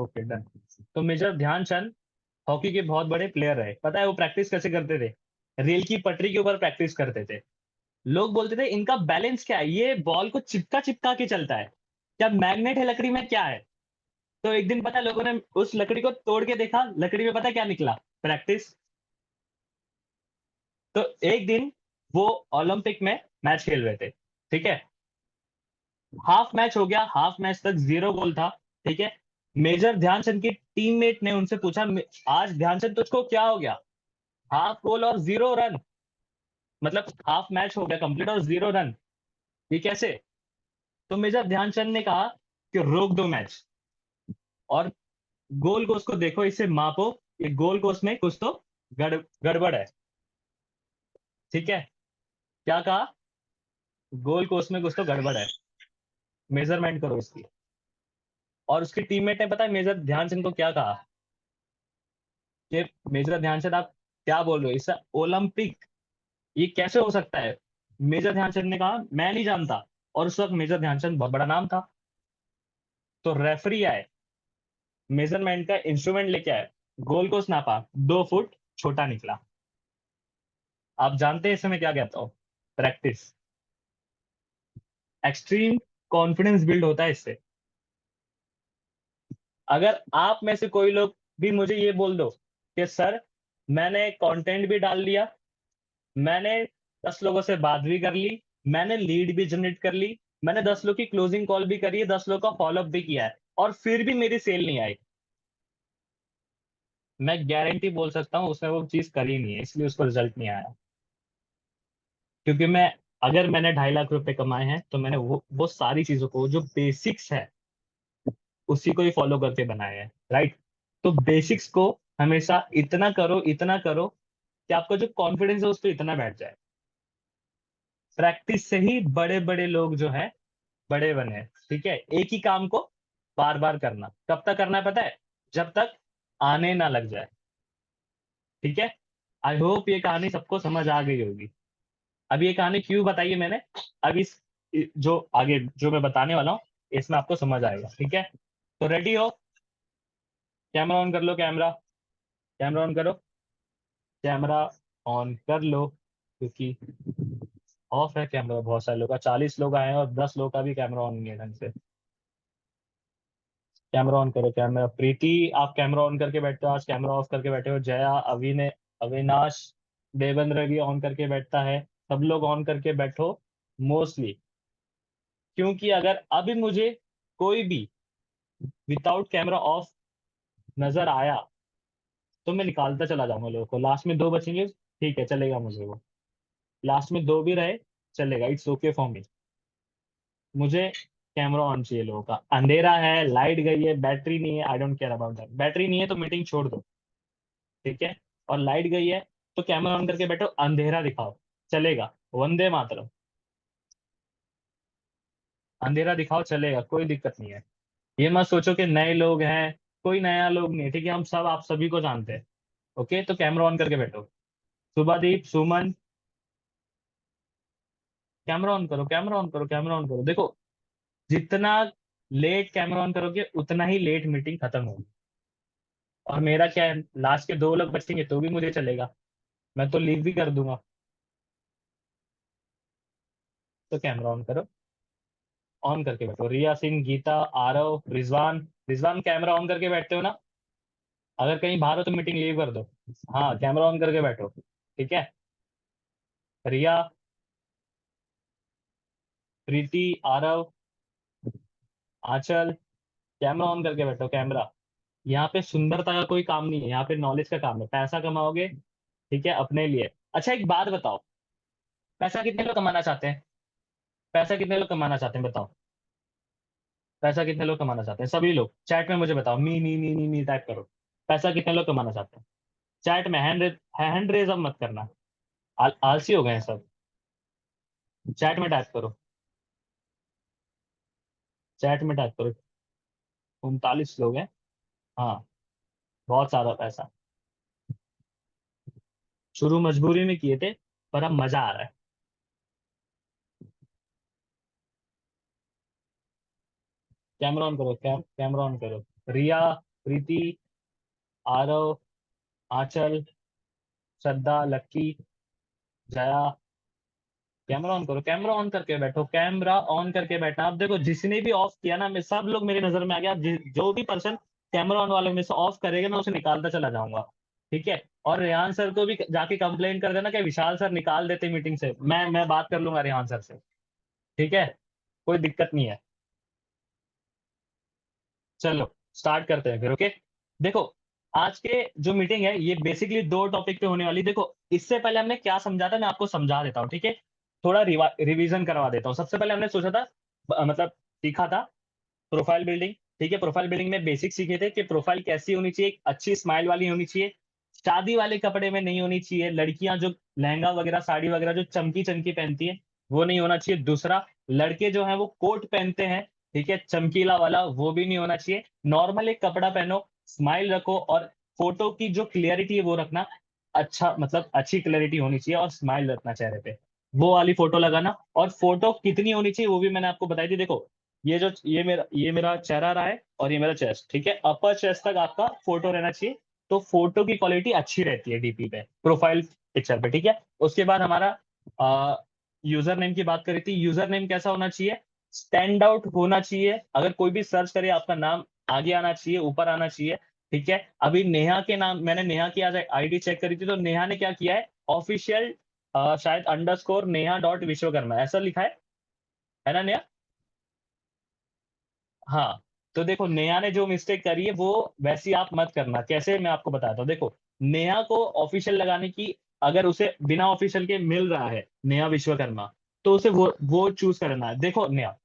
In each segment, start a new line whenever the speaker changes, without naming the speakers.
Okay done. तो major Dhyanchand hockey के बहुत बड़े प्लेयर रहे। पता है वो प्रैक्टिस कैसे करते थे? रेल की पटरी के ऊपर प्रैक्टिस करते थे। लोग बोलते थे इनका बैलेंस क्या है, ये बॉल को चिपका चिपका के चलता है, क्या मैग्नेट है लकड़ी में क्या है? तो एक दिन पता है लोगों ने उस लकड़ी को तोड़ के देखा, लकड़ी में पता है क्या निकला? प्रैक्टिस। तो एक दिन वो ओलंपिक में मैच खेल रहे थे, ठीक है? हाफ मैच हो गया, हाफ मैच तक 0 गोल था, ठीक है? मेजर ध्यानचंद की टीममेट ने उनसे पूछा, आज ध्यानचंद तुझको क्या हो गया? हाफ गोल और 0 रन, मतलब हाफ मैच हो गया कंप्लीट और 0 रन, ये कैसे? तो मेजर ध्यानचंद ने कहा कि रोक दो मैच और गोल कोस को देखो, इसे मापो, ये गोल कोस में कुछ तो गड़बड़ है, ठीक है? क्या कहा? गोल कोस में कुछ तो गड़बड़ है, मेजरमेंट करो इसकी। और उसकी टीममेट ने पता है मेजर ध्यानचंद को क्या कहा? कि मेजर ध्यानचंद आप क्या बोल रहे हो, इससे ओलंपिक ये कैसे हो सकता है? मेजर ध्यानचंद ने कहा मैं नहीं जानता। और उस वक्त मेजर ध्यानचंद बहुत बड़ा नाम था। तो रेफरी आए, मेजरमेंट का इंस्ट्रूमेंट लेके आए, गोल कोस नापा, 2 फुट छोटा निकला। आप जानते हैं इसे मैं क्या कहता हूं? प्रैक्टिस। एक्सट्रीम कॉन्फिडेंस बिल्ड होता है इससे। अगर आप में से कोई लोग भी मुझे ये बोल दो कि सर मैंने कंटेंट भी डाल दिया, मैंने 10 लोगों से बात भी कर ली, मैंने लीड भी जनरेट कर ली, मैंने 10 लोग की क्लोजिंग कॉल भी करी है, 10 लोग का फॉलोअप भी किया है, और फिर भी मेरी सेल नहीं आई, मैं गारंटी बोल सकता हूँ उसने वो चीज करी नहीं है, इसलिए उसको रिजल्ट नहीं आया। क्योंकि अगर मैंने 2.5 लाख रुपए कमाए हैं तो मैंने वो सारी चीजों को जो बेसिक्स है उसी को ही फॉलो करके बनाए हैं, राइट? तो बेसिक्स को हमेशा इतना करो कि आपका जो कॉन्फिडेंस है उस पर इतना बैठ जाए। प्रैक्टिस से ही बड़े बड़े लोग जो है बड़े बने हैं, ठीक है? एक ही काम को बार बार करना, कब तक करना है पता है? जब तक आने ना लग जाए, ठीक है? आई होप ये कहानी सबको समझ आ गई होगी। अब ये कहानी क्यों बताई है मैंने, अब जो आगे जो मैं बताने वाला हूँ इसमें आपको समझ आएगा, ठीक है? तो रेडी हो? कैमरा ऑन कर लो, कैमरा कैमरा ऑन करो, कैमरा ऑन कर लो, क्योंकि ऑफ है कैमरा, बहुत सारे लोग का 40 लोग आए हैं और 10 लोग का भी कैमरा ऑन नहीं है ढंग से। कैमरा ऑन करो, कैमरा। प्रीति आप कैमरा ऑन करके बैठते हो, आज कैमरा ऑफ करके बैठे हो। जया, अविनाश, देवेंद्र भी ऑन करके बैठता है। सब लोग ऑन करके बैठो मोस्टली, क्योंकि अगर अभी मुझे कोई भी विदाउट कैमरा ऑफ नजर आया तो मैं निकालता चला जाऊंगा लोगों को। लास्ट में 2 बचेंगे, ठीक है चलेगा मुझे वो। लास्ट में 2 भी रहे चलेगा, इट्स ओके फॉर मी। मुझे कैमरा ऑन चाहिए लोगों का। अंधेरा है, लाइट गई है, बैटरी नहीं है, I don't care about that. Battery नहीं है तो मीटिंग छोड़ दो, ठीक है? और लाइट गई है तो कैमरा ऑन करके बैठो, अंधेरा दिखाओ, चलेगा। वंदे मातरम। अंधेरा दिखाओ चलेगा, कोई दिक्कत नहीं है। ये मत सोचो कि नए लोग हैं, कोई नया लोग नहीं है, ठीक है? हम सब आप सभी को जानते हैं। ओके, तो कैमरा ऑन करके बैठो। सुभादीप, सुमन, कैमरा ऑन करो, कैमरा ऑन करो, कैमरा ऑन करो। देखो, जितना लेट कैमरा ऑन करोगे उतना ही लेट मीटिंग खत्म होगी। और मेरा क्या है, लास्ट के 2 लोग बचेंगे तो भी मुझे चलेगा, मैं तो लीव भी कर दूंगा। तो कैमरा ऑन करो, ऑन करके बैठो। रिया सिंह, गीता, आरव, रिजवान। रिजवान कैमरा ऑन करके बैठते हो ना? अगर कहीं बाहर हो तो मीटिंग लीव कर दो। हाँ, कैमरा ऑन करके बैठो, ठीक है? रिया, प्रीति, आरव, आंचल, कैमरा ऑन करके बैठो, कैमरा। यहाँ पे सुंदरता का कोई काम नहीं है, यहाँ पे नॉलेज का काम है। पैसा कमाओगे, ठीक है, अपने लिए। अच्छा एक बात बताओ, पैसा कितने लोग कमाना चाहते हैं? पैसा कितने लोग कमाना चाहते हैं बताओ? पैसा कितने लोग कमाना चाहते हैं? सभी लोग चैट में मुझे बताओ, मी टाइप करो। पैसा कितने लोग कमाना चाहते हैं? चैट में हैंड रेज अब मत करना, आलसी हो गए हैं सब। चैट में टाइप करो, चैट में टाइप करो। 39 लोग हैं। हाँ, बहुत सारा पैसा। शुरू मजबूरी में किए थे, पर अब मजा आ रहा है। कैमरा ऑन करो, कैमरा ऑन करो। रिया, प्रीति, आरव, आंचल, श्रद्धा, लक्की, जया। कैमरा ऑन करो, कैमरा ऑन करके बैठो, कैमरा ऑन करके बैठना। अब देखो जिसने भी ऑफ किया ना, मैं सब लोग मेरी नजर में आ गया। जो भी पर्सन कैमरा ऑन वाले में से ऑफ करेगा, मैं उसे निकालता चला जाऊंगा। ठीक है। और रेहान सर को भी जाके कंप्लेंट कर देना कि विशाल सर निकाल देते मीटिंग से। मैं बात कर लूंगा रेहान सर से। ठीक है, कोई दिक्कत नहीं है। चलो स्टार्ट करते हैं फिर। ओके, देखो आज के जो मीटिंग है ये बेसिकली दो टॉपिक पे होने वाली। देखो इससे पहले हमने क्या समझा था, मैं आपको समझा देता हूँ। ठीक है, थोड़ा रिवीजन करवा देता हूँ। सबसे पहले हमने सोचा था, मतलब सीखा था प्रोफाइल बिल्डिंग। ठीक है, प्रोफाइल बिल्डिंग में बेसिक सीखे थे कि प्रोफाइल कैसी होनी चाहिए। एक अच्छी स्माइल वाली होनी चाहिए, शादी वाले कपड़े में नहीं होनी चाहिए। लड़कियां जो लहंगा वगैरह साड़ी वगैरह जो चमकी चमकी पहनती है वो नहीं होना चाहिए। दूसरा, लड़के जो है वो कोट पहनते हैं, ठीक है, चमकीला वाला, वो भी नहीं होना चाहिए। नॉर्मल एक कपड़ा पहनो, स्माइल रखो, और फोटो की जो क्लियरिटी है वो रखना। अच्छा, मतलब अच्छी क्लियरिटी होनी चाहिए और स्माइल रखना चेहरे पे, वो वाली फोटो लगाना। और फोटो कितनी होनी चाहिए वो भी मैंने आपको बताई थी। देखो ये मेरा चेहरा रहा है और ये मेरा चेस्ट। ठीक है, अपर चेस्ट तक आपका फोटो रहना चाहिए। तो फोटो की क्वालिटी अच्छी रहती है डीपी पे, प्रोफाइल पिक्चर पे। ठीक है, उसके बाद हमारा यूजर नेम की बात करी थी। यूजर नेम कैसा होना चाहिए? स्टैंड आउट होना चाहिए। अगर कोई भी सर्च करे आपका नाम आगे आना चाहिए, ऊपर आना चाहिए। ठीक है, अभी नेहा के नाम, मैंने नेहा की आज आईडी चेक करी थी, तो नेहा ने क्या किया है, ऑफिशियल शायद अंडरस्कोर नेहा डॉट विश्वकर्मा ऐसा लिखा है ना नेहा? हाँ, तो देखो नेहा ने जो मिस्टेक करी है वो वैसी आप मत करना। कैसे, मैं आपको बताता हूँ। देखो नेहा को ऑफिशियल लगाने की, अगर उसे बिना ऑफिशियल के मिल रहा है नेहा विश्वकर्मा, तो उसे वो चूज करना है। देखो नेहा,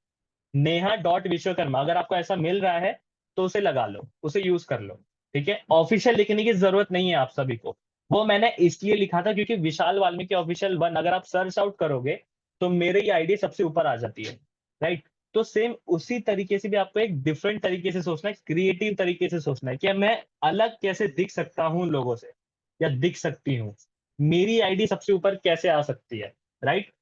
नेहा डॉट विश्वकर्मा अगर आपको ऐसा मिल रहा है तो उसे लगा लो, उसे यूज कर लो। ठीक है, ऑफिशियल लिखने की जरूरत नहीं है आप सभी को। वो मैंने इसलिए लिखा था क्योंकि विशाल वाल्मीकि ऑफिशियल वन अगर आप सर्च आउट करोगे तो मेरी ये आईडी सबसे ऊपर आ जाती है। राइट, तो सेम उसी तरीके से भी आपको एक डिफरेंट तरीके से सोचना है, क्रिएटिव तरीके से सोचना है कि मैं अलग कैसे दिख सकता हूँ लोगों से, या दिख सकती हूँ, मेरी आईडी सबसे ऊपर कैसे आ सकती है। राइट,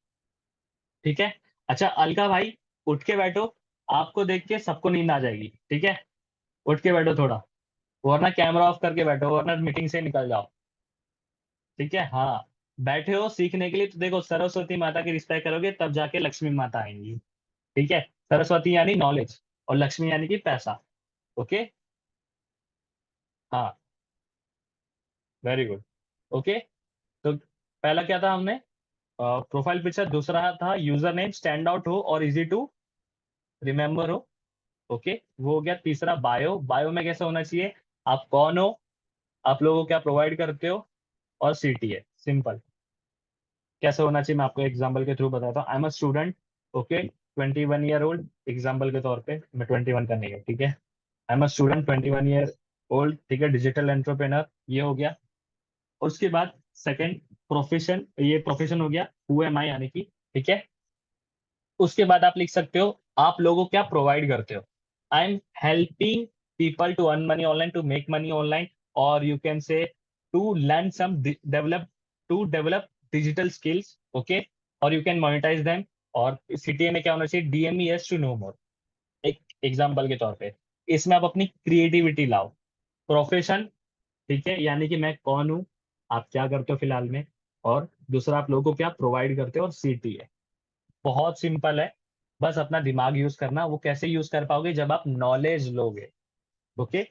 ठीक है। अच्छा अलका भाई, उठ के बैठो, आपको देख के सबको नींद आ जाएगी। ठीक है, उठ के बैठो थोड़ा, वरना कैमरा ऑफ करके बैठो, वरना मीटिंग से निकल जाओ। ठीक है, हाँ। बैठे हो सीखने के लिए, तो देखो सरस्वती माता की रिस्पेक्ट करोगे तब जाके लक्ष्मी माता आएंगी। ठीक है, सरस्वती यानी नॉलेज और लक्ष्मी यानी कि पैसा। ओके, हाँ, वेरी गुड। ओके, तो पहला क्या था हमने, प्रोफाइल पिक्चर। दूसरा था यूजर नेम स्टैंड आउट हो और इजी टू रिमेम्बर हो। ओके, वो हो गया। तीसरा बायो, बायो में कैसा होना चाहिए, आप कौन हो, आप लोगों को क्या प्रोवाइड करते हो, और सिटी है। सिंपल, कैसे होना चाहिए मैं आपको एग्जांपल के थ्रू बताता हूँ। आई am a student, okay, 21 year old. Example के तौर पे मैं 21 का नहीं हूँ। ठीक है, आई am a student 21 year old. ठीक है, डिजिटल एंटरप्रेनर, ये हो गया। उसके बाद सेकंड प्रोफेशन, ये प्रोफेशन हो गया, हु एम आई यानी कि। ठीक है, उसके बाद आप लिख सकते हो आप लोगों को क्या प्रोवाइड करते हो। I am helping people to earn money online, to make money online, और you can say to learn some develop, to develop digital skills. Okay, और यू कैन मोनेटाइज देम। और सीटीए में क्या होना चाहिए, डीएमईएस टू नो मोर। एक example के तौर पे इसमें आप अपनी क्रिएटिविटी लाओ। प्रोफेशन, ठीक है, यानी कि मैं कौन हूँ, आप क्या करते हो फिलहाल में, और दूसरा आप लोगों को क्या प्रोवाइड करते हो, और सीटीए। बहुत सिंपल है, बस अपना दिमाग यूज करना। वो कैसे यूज कर पाओगे, जब आप नॉलेज लोगे। ओके,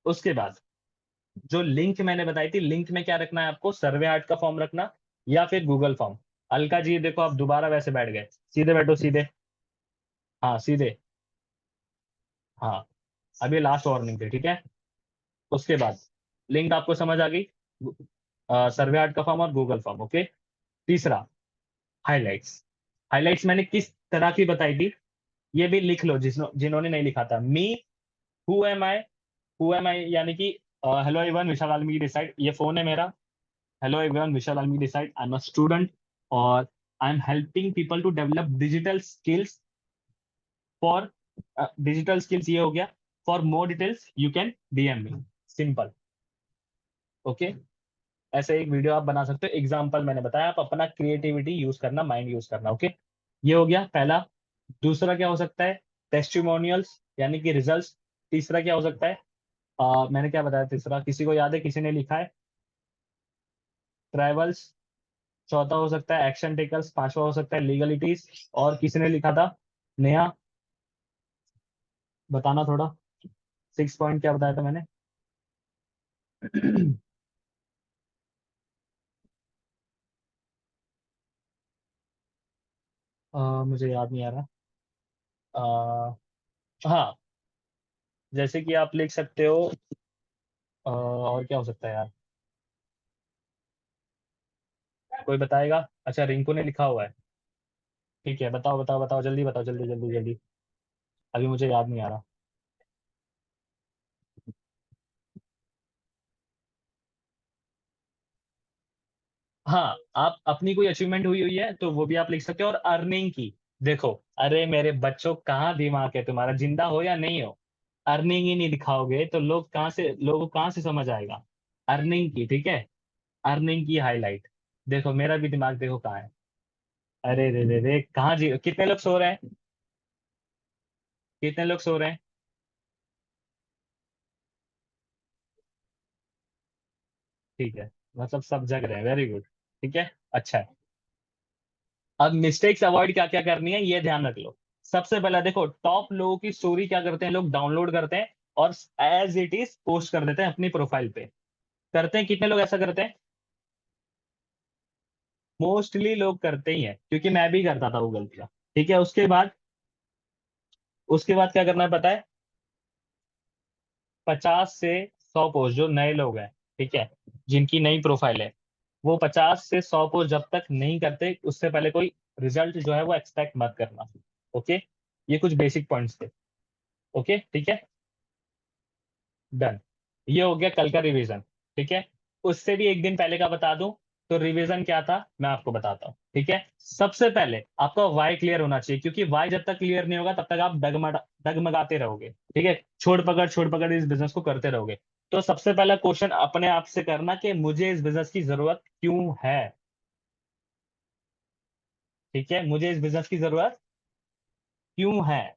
उसके बाद जो लिंक मैंने बताई थी, लिंक में क्या रखना है आपको, सर्वे आर्ट का फॉर्म रखना या फिर गूगल फॉर्म। अलका जी देखो आप दोबारा वैसे बैठ गए, सीधे बैठो सीधे। हाँ सीधे, हाँ, अभी लास्ट वार्निंग थी। ठीक है, उसके बाद लिंक आपको समझ आ गई, सर्वे आर्ट का फॉर्म और गूगल फॉर्म। ओके, तीसरा हाइलाइट्स। हाइलाइट्स मैंने किस तरह की बताई थी, ये भी लिख लो जिन्होंने नहीं लिखा था। Me, who am I, who am I यानी कि hello everyone Vishal Valmiki this side, ये फोन है मेरा। Hello everyone Vishal Valmiki this side, I am a student, और I am helping people to develop digital skills for, digital skills ये हो गया। For more details you can DM me. Simple. Okay, ऐसे एक video आप बना सकते हो। एग्जाम्पल मैंने बताया, आप अपना क्रिएटिविटी यूज करना, माइंड यूज करना। ओके, ये हो गया पहला। दूसरा क्या हो सकता है, टेस्टिमोनियल्स यानी कि रिजल्ट्स। तीसरा क्या हो सकता है, मैंने क्या बताया तीसरा, किसी को याद है, किसी ने लिखा है? ट्रैवल्स। चौथा हो सकता है एक्शन टेकर्स। पांचवा हो सकता है लीगलिटीज। और किसी ने लिखा था? नेहा, बताना थोड़ा। 6 पॉइंट क्या बताया था मैंने? मुझे याद नहीं आ रहा। हाँ, जैसे कि आप लिख सकते हो। और क्या हो सकता है यार? कोई बताएगा? अच्छा, रिंकू ने लिखा हुआ है। ठीक है, बताओ बताओ बताओ, जल्दी बताओ, जल्दी जल्दी जल्दी। अभी मुझे याद नहीं आ रहा। हाँ, आप अपनी कोई अचीवमेंट हुई हुई है तो वो भी आप लिख सकते हो, और अर्निंग की। देखो, अरे मेरे बच्चों, कहाँ दिमाग है तुम्हारा, जिंदा हो या नहीं हो? अर्निंग ही नहीं दिखाओगे तो लोगों को कहाँ से समझ आएगा? अर्निंग की, ठीक है। अर्निंग की हाईलाइट। देखो, मेरा भी दिमाग देखो कहाँ है। अरे रे रे रे, कहाँ जी, कितने लोग सो रहे हैं? कितने लोग सो रहे हैं? ठीक है, मतलब सब जग रहे हैं, वेरी गुड। ठीक है, अच्छा है। अब मिस्टेक्स अवॉइड क्या क्या करनी है ये ध्यान रख लो। सबसे पहला देखो, टॉप लोगों की स्टोरी क्या करते हैं लोग, डाउनलोड करते हैं और एज इट इज पोस्ट कर देते हैं अपनी प्रोफाइल पे। करते हैं, कितने लोग ऐसा करते हैं? मोस्टली लोग करते ही हैं, क्योंकि मैं भी करता था वो गलतियां। ठीक है, उसके बाद क्या करना है पता है? 50 से 100 पोस्ट, जो नए लोग हैं, ठीक है, जिनकी नई प्रोफाइल है, वो 50 से 100 पोस्ट जब तक नहीं करते, उससे पहले कोई रिजल्ट जो है वो एक्सपेक्ट मत करना। ओके, ये कुछ बेसिक पॉइंट्स थे। ओके, ठीक है, डन। ये हो गया कल का रिवीजन। ठीक है, उससे भी एक दिन पहले का बता दूं, तो रिवीजन क्या था मैं आपको बताता हूँ। ठीक है, सबसे पहले आपका वाई क्लियर होना चाहिए, क्योंकि वाई जब तक क्लियर नहीं होगा तब तक आप डगमगाते रहोगे। ठीक है, छोड़ पकड़ इस बिजनेस को करते रहोगे। तो सबसे पहला क्वेश्चन अपने आप से करना कि मुझे इस बिजनेस की जरूरत क्यों है। ठीक है, मुझे इस बिजनेस की जरूरत क्यों है?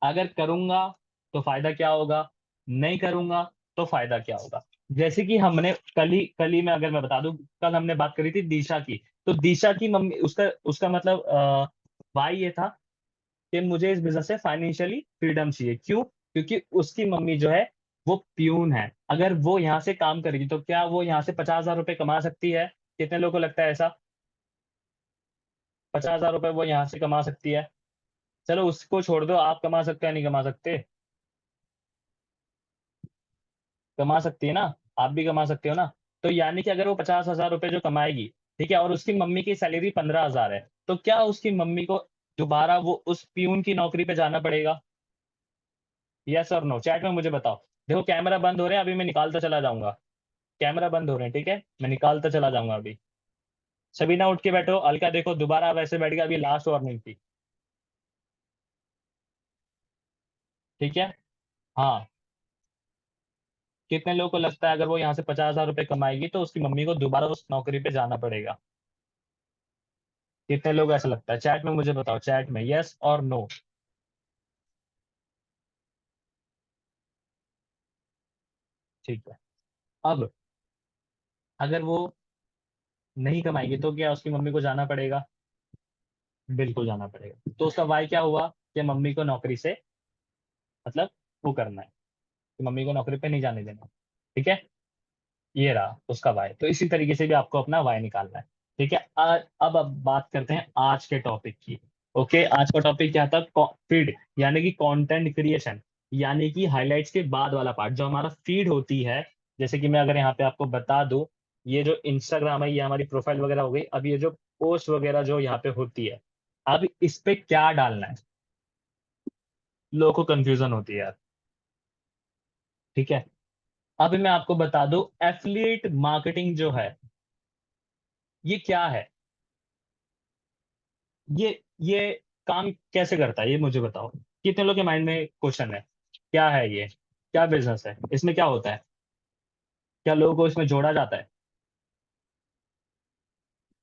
अगर करूंगा तो फायदा क्या होगा, नहीं करूंगा तो फायदा क्या होगा? जैसे कि हमने कल ही में अगर मैं बता दूं, कल हमने बात करी थी दिशा की। तो दिशा की मम्मी, उसका उसका मतलब भाई ये था कि मुझे इस बिजनेस से फाइनेंशियली फ्रीडम चाहिए। क्यों? क्योंकि उसकी मम्मी जो है वो प्यून है। अगर वो यहाँ से काम करेगी तो क्या वो यहाँ से 50,000 रुपये कमा सकती है? कितने लोगों को लगता है ऐसा? 50,000 रुपये वो यहाँ से कमा सकती है? चलो उसको छोड़ दो, आप कमा सकते हैं, नहीं कमा सकते? कमा सकती है ना? आप भी कमा सकते हो ना? तो यानी कि अगर वो 50,000 रुपये जो कमाएगी, ठीक है, और उसकी मम्मी की सैलरी 15,000 है, तो क्या उसकी मम्मी को दोबारा वो उस प्यून की नौकरी पे जाना पड़ेगा? यस और नो, चैट में मुझे बताओ। देखो, कैमरा बंद हो रहे हैं, अभी मैं निकालता चला जाऊंगा। कैमरा बंद हो रहे हैं, ठीक है, मैं निकालता चला जाऊंगा अभी। सभी ना उठ के बैठो, अलका देखो दोबारा वैसे बैठ गया, अभी लास्ट वार्निंग थी। ठीक है, हाँ। कितने लोगों को लगता है अगर वो यहाँ से 50,000 रुपये कमाएगी तो उसकी मम्मी को दोबारा उस नौकरी पे जाना पड़ेगा? कितने लोग ऐसा लगता है, चैट में मुझे बताओ, चैट में यस और नो। ठीक है, अब अगर वो नहीं कमाएगी तो क्या उसकी मम्मी को जाना पड़ेगा? बिल्कुल जाना पड़ेगा। तो उसका वाई क्या हुआ? कि मम्मी को नौकरी से मतलब वो करना है, कि मम्मी को नौकरी पे नहीं जाने देना। ठीक है, ये रहा उसका वाई। तो इसी तरीके से भी आपको अपना वाई निकालना है। ठीक है, अब बात करते हैं आज के टॉपिक की। ओके, आज का टॉपिक क्या था? फीड, यानी कि कंटेंट क्रिएशन, यानी कि हाइलाइट्स के बाद वाला पार्ट जो हमारा फीड होती है। जैसे कि मैं अगर यहाँ पे आपको बता दूं, ये जो इंस्टाग्राम है ये हमारी प्रोफाइल वगैरह हो गई। अब ये जो पोस्ट वगैरह जो यहाँ पे होती है, अब इस पे क्या डालना है? लोगों को कंफ्यूजन होती है यार। ठीक है, अब मैं आपको बता दूं, एफिलिएट मार्केटिंग जो है ये क्या है? ये काम कैसे करता है ये मुझे बताओ। कितने लोग के माइंड में क्वेश्चन है? क्या है ये? क्या बिजनेस है? इसमें क्या होता है? क्या लोगों को इसमें जोड़ा जाता है?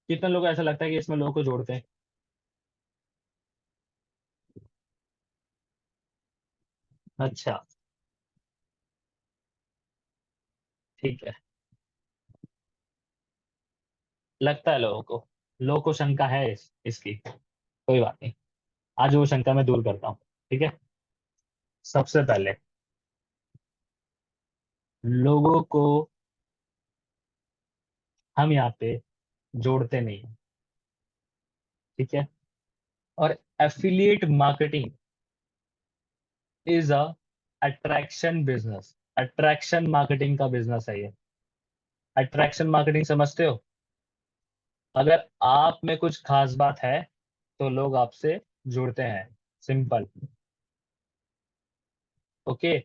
कितने लोग को ऐसा लगता है कि इसमें लोगों को जोड़ते हैं? अच्छा, ठीक है, लगता है लोगों को शंका है इसकी, कोई बात नहीं। आज वो शंका मैं दूर करता हूँ। ठीक है, सबसे पहले लोगों को हम यहाँ पे जोड़ते नहीं हैं, ठीक है। और affiliate marketing is a attraction business. Attraction marketing का बिजनेस है ये। अट्रैक्शन मार्केटिंग समझते हो? अगर आप में कुछ खास बात है तो लोग आपसे जुड़ते हैं, सिंपल। ओके,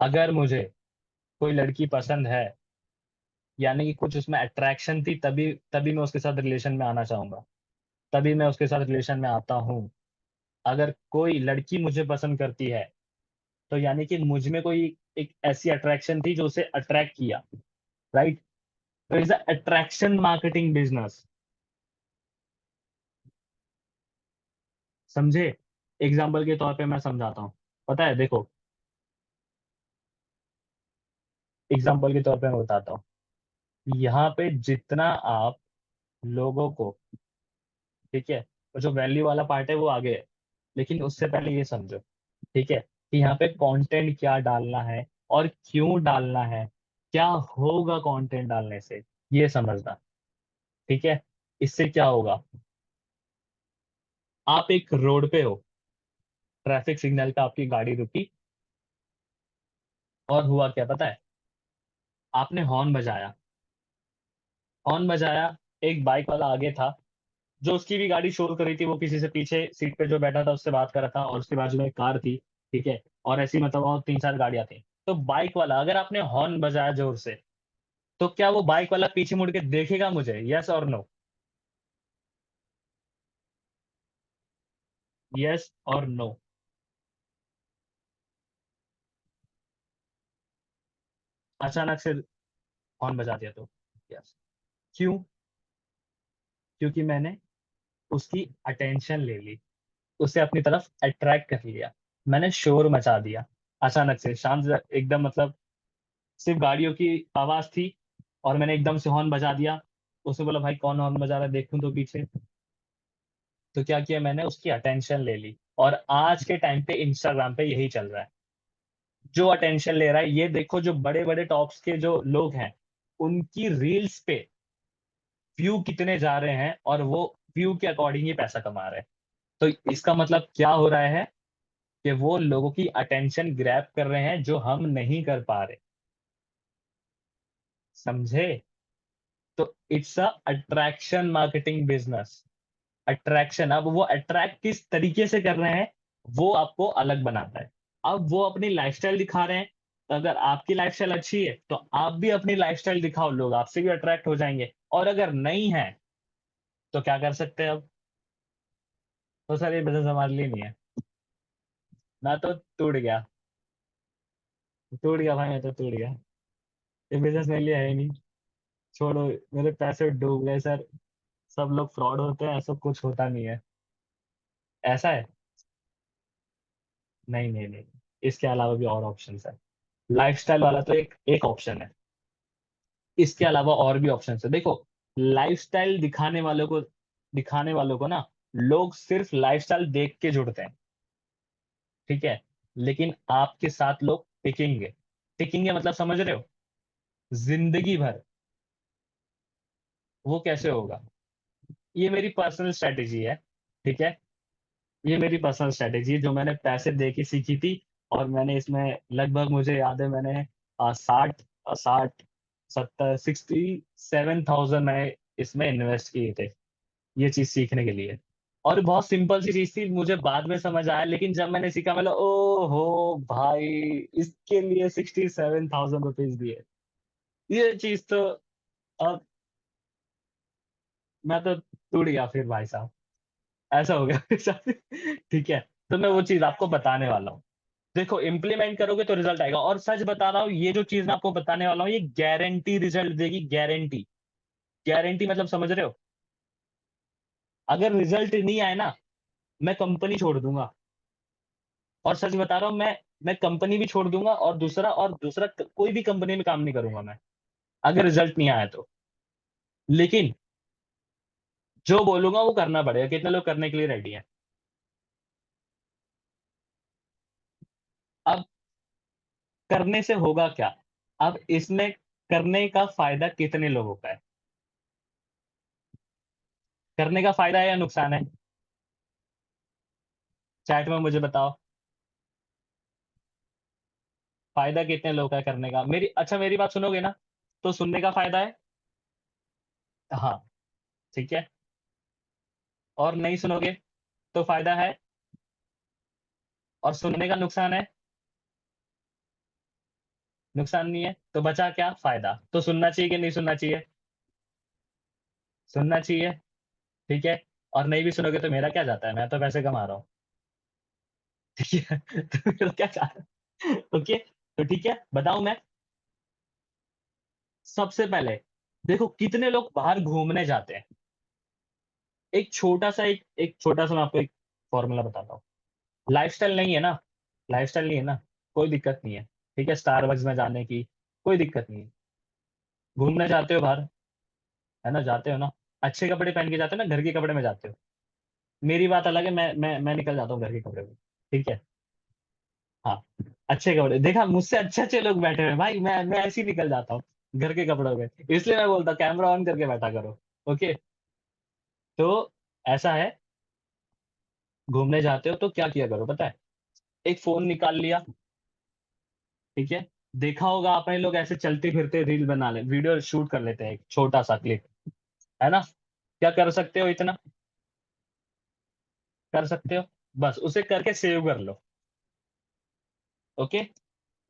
अगर मुझे कोई लड़की पसंद है, यानी कि कुछ उसमें अट्रैक्शन थी, तभी तभी मैं उसके साथ रिलेशन में आना चाहूंगा, तभी मैं उसके साथ रिलेशन में आता हूँ। अगर कोई लड़की मुझे पसंद करती है तो यानी कि मुझ में कोई एक ऐसी अट्रैक्शन थी जो उसे अट्रैक्ट किया, राइट? तो इज अट्रैक्शन मार्केटिंग बिजनेस। समझे? एग्जाम्पल के तौर पे मैं समझाता हूँ। पता है, देखो, एग्जाम्पल के तौर पे मैं बताता हूँ। यहाँ पे जितना आप लोगों को, ठीक है, और जो वैल्यू वाला पार्ट है वो आगे है, लेकिन उससे पहले ये समझो, ठीक है, कि यहाँ पे कंटेंट क्या डालना है और क्यों डालना है, क्या होगा कंटेंट डालने से, ये समझना। ठीक है, इससे क्या होगा? आप एक रोड पे हो, ट्रैफिक सिग्नल पे आपकी गाड़ी रुकी, और हुआ क्या पता है? आपने हॉर्न बजाया, हॉर्न बजाया, एक बाइक वाला आगे था, जो उसकी भी गाड़ी शोर कर रही थी, वो किसी से पीछे सीट पे जो बैठा था उससे बात कर रहा था, और उसके बाजू में एक कार थी, ठीक है, और ऐसी मतलब और तीन चार गाड़ियां थी। तो बाइक वाला, अगर आपने हॉर्न बजाया जोर से, तो क्या वो बाइक वाला पीछे मुड़ के देखेगा मुझे? यस और नो? यस और नो? अचानक से हॉर्न बजा दिया तो? यस। क्यों? क्योंकि मैंने उसकी अटेंशन ले ली, उसे अपनी तरफ अट्रैक्ट कर लिया, मैंने शोर मचा दिया। अचानक से शांत एकदम, मतलब सिर्फ गाड़ियों की आवाज थी, और मैंने एकदम से हॉर्न बजा दिया। उसने बोला, भाई कौन हॉर्न बजा रहा है, देखूं तो पीछे। तो क्या किया मैंने? उसकी अटेंशन ले ली। और आज के टाइम पे इंस्टाग्राम पे यही चल रहा है, जो अटेंशन ले रहा है। ये देखो, जो बड़े बड़े टॉप्स के जो लोग हैं, उनकी रील्स पे व्यू कितने जा रहे हैं, और वो व्यू के अकॉर्डिंग ही पैसा कमा रहे हैं। तो इसका मतलब क्या हो रहा है? कि वो लोगों की अटेंशन ग्रैब कर रहे हैं जो हम नहीं कर पा रहे। समझे? तो it's a attraction marketing business. Attraction, अब वो अट्रैक्ट किस तरीके से कर रहे हैं, वो आपको अलग बनाता है। अब वो अपनी लाइफस्टाइल दिखा रहे हैं, तो अगर आपकी लाइफस्टाइल अच्छी है तो आप भी अपनी लाइफस्टाइल दिखाओ, लोग आपसे भी अट्रैक्ट हो जाएंगे। और अगर नहीं है तो क्या कर सकते हैं अब? तो सर ये बिजनेस हमारे लिए नहीं है। मैं तो टूट गया, टूट गया भाई, मैं तो टूट गया। ये बिजनेस मेरे लिए है ही नहीं। छोड़ो, मेरे पैसे डूब गए सर। सब लोग फ्रॉड होते हैं, ऐसा कुछ होता नहीं है। ऐसा है? नहीं नहीं नहीं, इसके अलावा भी और ऑप्शन है। लाइफस्टाइल वाला तो एक एक ऑप्शन है, इसके अलावा और भी ऑप्शन है। देखो, लाइफस्टाइल दिखाने वालों को ना, लोग सिर्फ लाइफस्टाइल देख के जुड़ते हैं, ठीक है। लेकिन आपके साथ लोग टिकेंगे। टिकेंगे मतलब समझ रहे हो? जिंदगी भर। वो कैसे होगा? ये मेरी पर्सनल स्ट्रेटेजी है, ठीक है। ये मेरी पर्सनल स्ट्रेटेजी है, जो मैंने पैसे दे के सीखी थी। और मैंने इसमें लगभग, मुझे याद है, मैंने 60 67,000 मैंने इसमें इन्वेस्ट किए थे, ये चीज सीखने के लिए। और बहुत सिंपल सी चीज थी, मुझे बाद में समझ आया, लेकिन जब मैंने सीखा, मतलब ओ हो भाई, इसके लिए 67,000 रुपीज दिए, ये चीज तो। अब मैं तो टूट गया फिर भाई साहब, ऐसा हो गया मेरे साथ। ठीक है, तो मैं वो चीज आपको बताने वाला हूँ। देखो, इम्प्लीमेंट करोगे तो रिजल्ट आएगा, और सच बता रहा हूँ, ये जो चीज मैं आपको बताने वाला हूँ, ये गारंटी रिजल्ट देगी, गारंटी। गारंटी मतलब समझ रहे हो? अगर रिजल्ट नहीं आए ना, मैं कंपनी छोड़ दूंगा। और सच बता रहा हूँ, मैं कंपनी भी छोड़ दूंगा, और दूसरा कोई भी कंपनी में काम नहीं करूंगा मैं, अगर रिजल्ट नहीं आया तो। लेकिन जो बोलूंगा वो करना पड़ेगा। कितने लोग करने के लिए रेडी हैं? अब करने से होगा क्या? अब इसमें करने का फायदा कितने लोगों का है? करने का फायदा है या नुकसान है? चैट में मुझे बताओ, फायदा कितने लोगों का है करने का? मेरी बात सुनोगे ना? तो सुनने का फायदा है। हाँ, ठीक है। और नहीं सुनोगे तो फायदा है, और सुनने का नुकसान है। नुकसान नहीं है तो बचा क्या? फायदा। तो सुनना चाहिए कि नहीं सुनना चाहिए? सुनना चाहिए, ठीक है। और नहीं भी सुनोगे तो मेरा क्या जाता है, मैं तो पैसे कमा रहा हूँ। ठीक है। तो मेरा क्या जाता है? ओके, तो ठीक है, बताऊं मैं। सबसे पहले देखो कितने लोग बाहर घूमने जाते हैं। एक छोटा सा मैं आपको एक फॉर्मूला बताता हूँ। लाइफस्टाइल नहीं है ना, लाइफस्टाइल नहीं है ना, कोई दिक्कत नहीं है। ठीक है, स्टारबक्स में जाने की कोई दिक्कत नहीं है। घूमने जाते हो बाहर, है ना, जाते हो ना, अच्छे कपड़े पहन के जाते हो ना, घर के कपड़े में जाते हो। मेरी बात अलग है, मैं निकल जाता हूँ घर के कपड़े में। ठीक है। हाँ, अच्छे कपड़े देखा, मुझसे अच्छे-अच्छे लोग बैठे हुए हैं भाई, मैं ऐसे ही निकल जाता हूँ, घर के कपड़ों में। इसलिए मैं बोलता हूँ कैमरा ऑन करके बैठा करो। ओके, तो ऐसा है, घूमने जाते हो तो क्या किया करो पता है? एक फ़ोन निकाल लिया, ठीक है? देखा होगा आपने, लोग ऐसे चलते-फिरते रील बना ले, वीडियो शूट कर लेते हैं, एक छोटा-सा क्लिप, है ना? क्या कर सकते हो इतना? कर सकते हो? बस उसे करके सेव कर लो, ओके?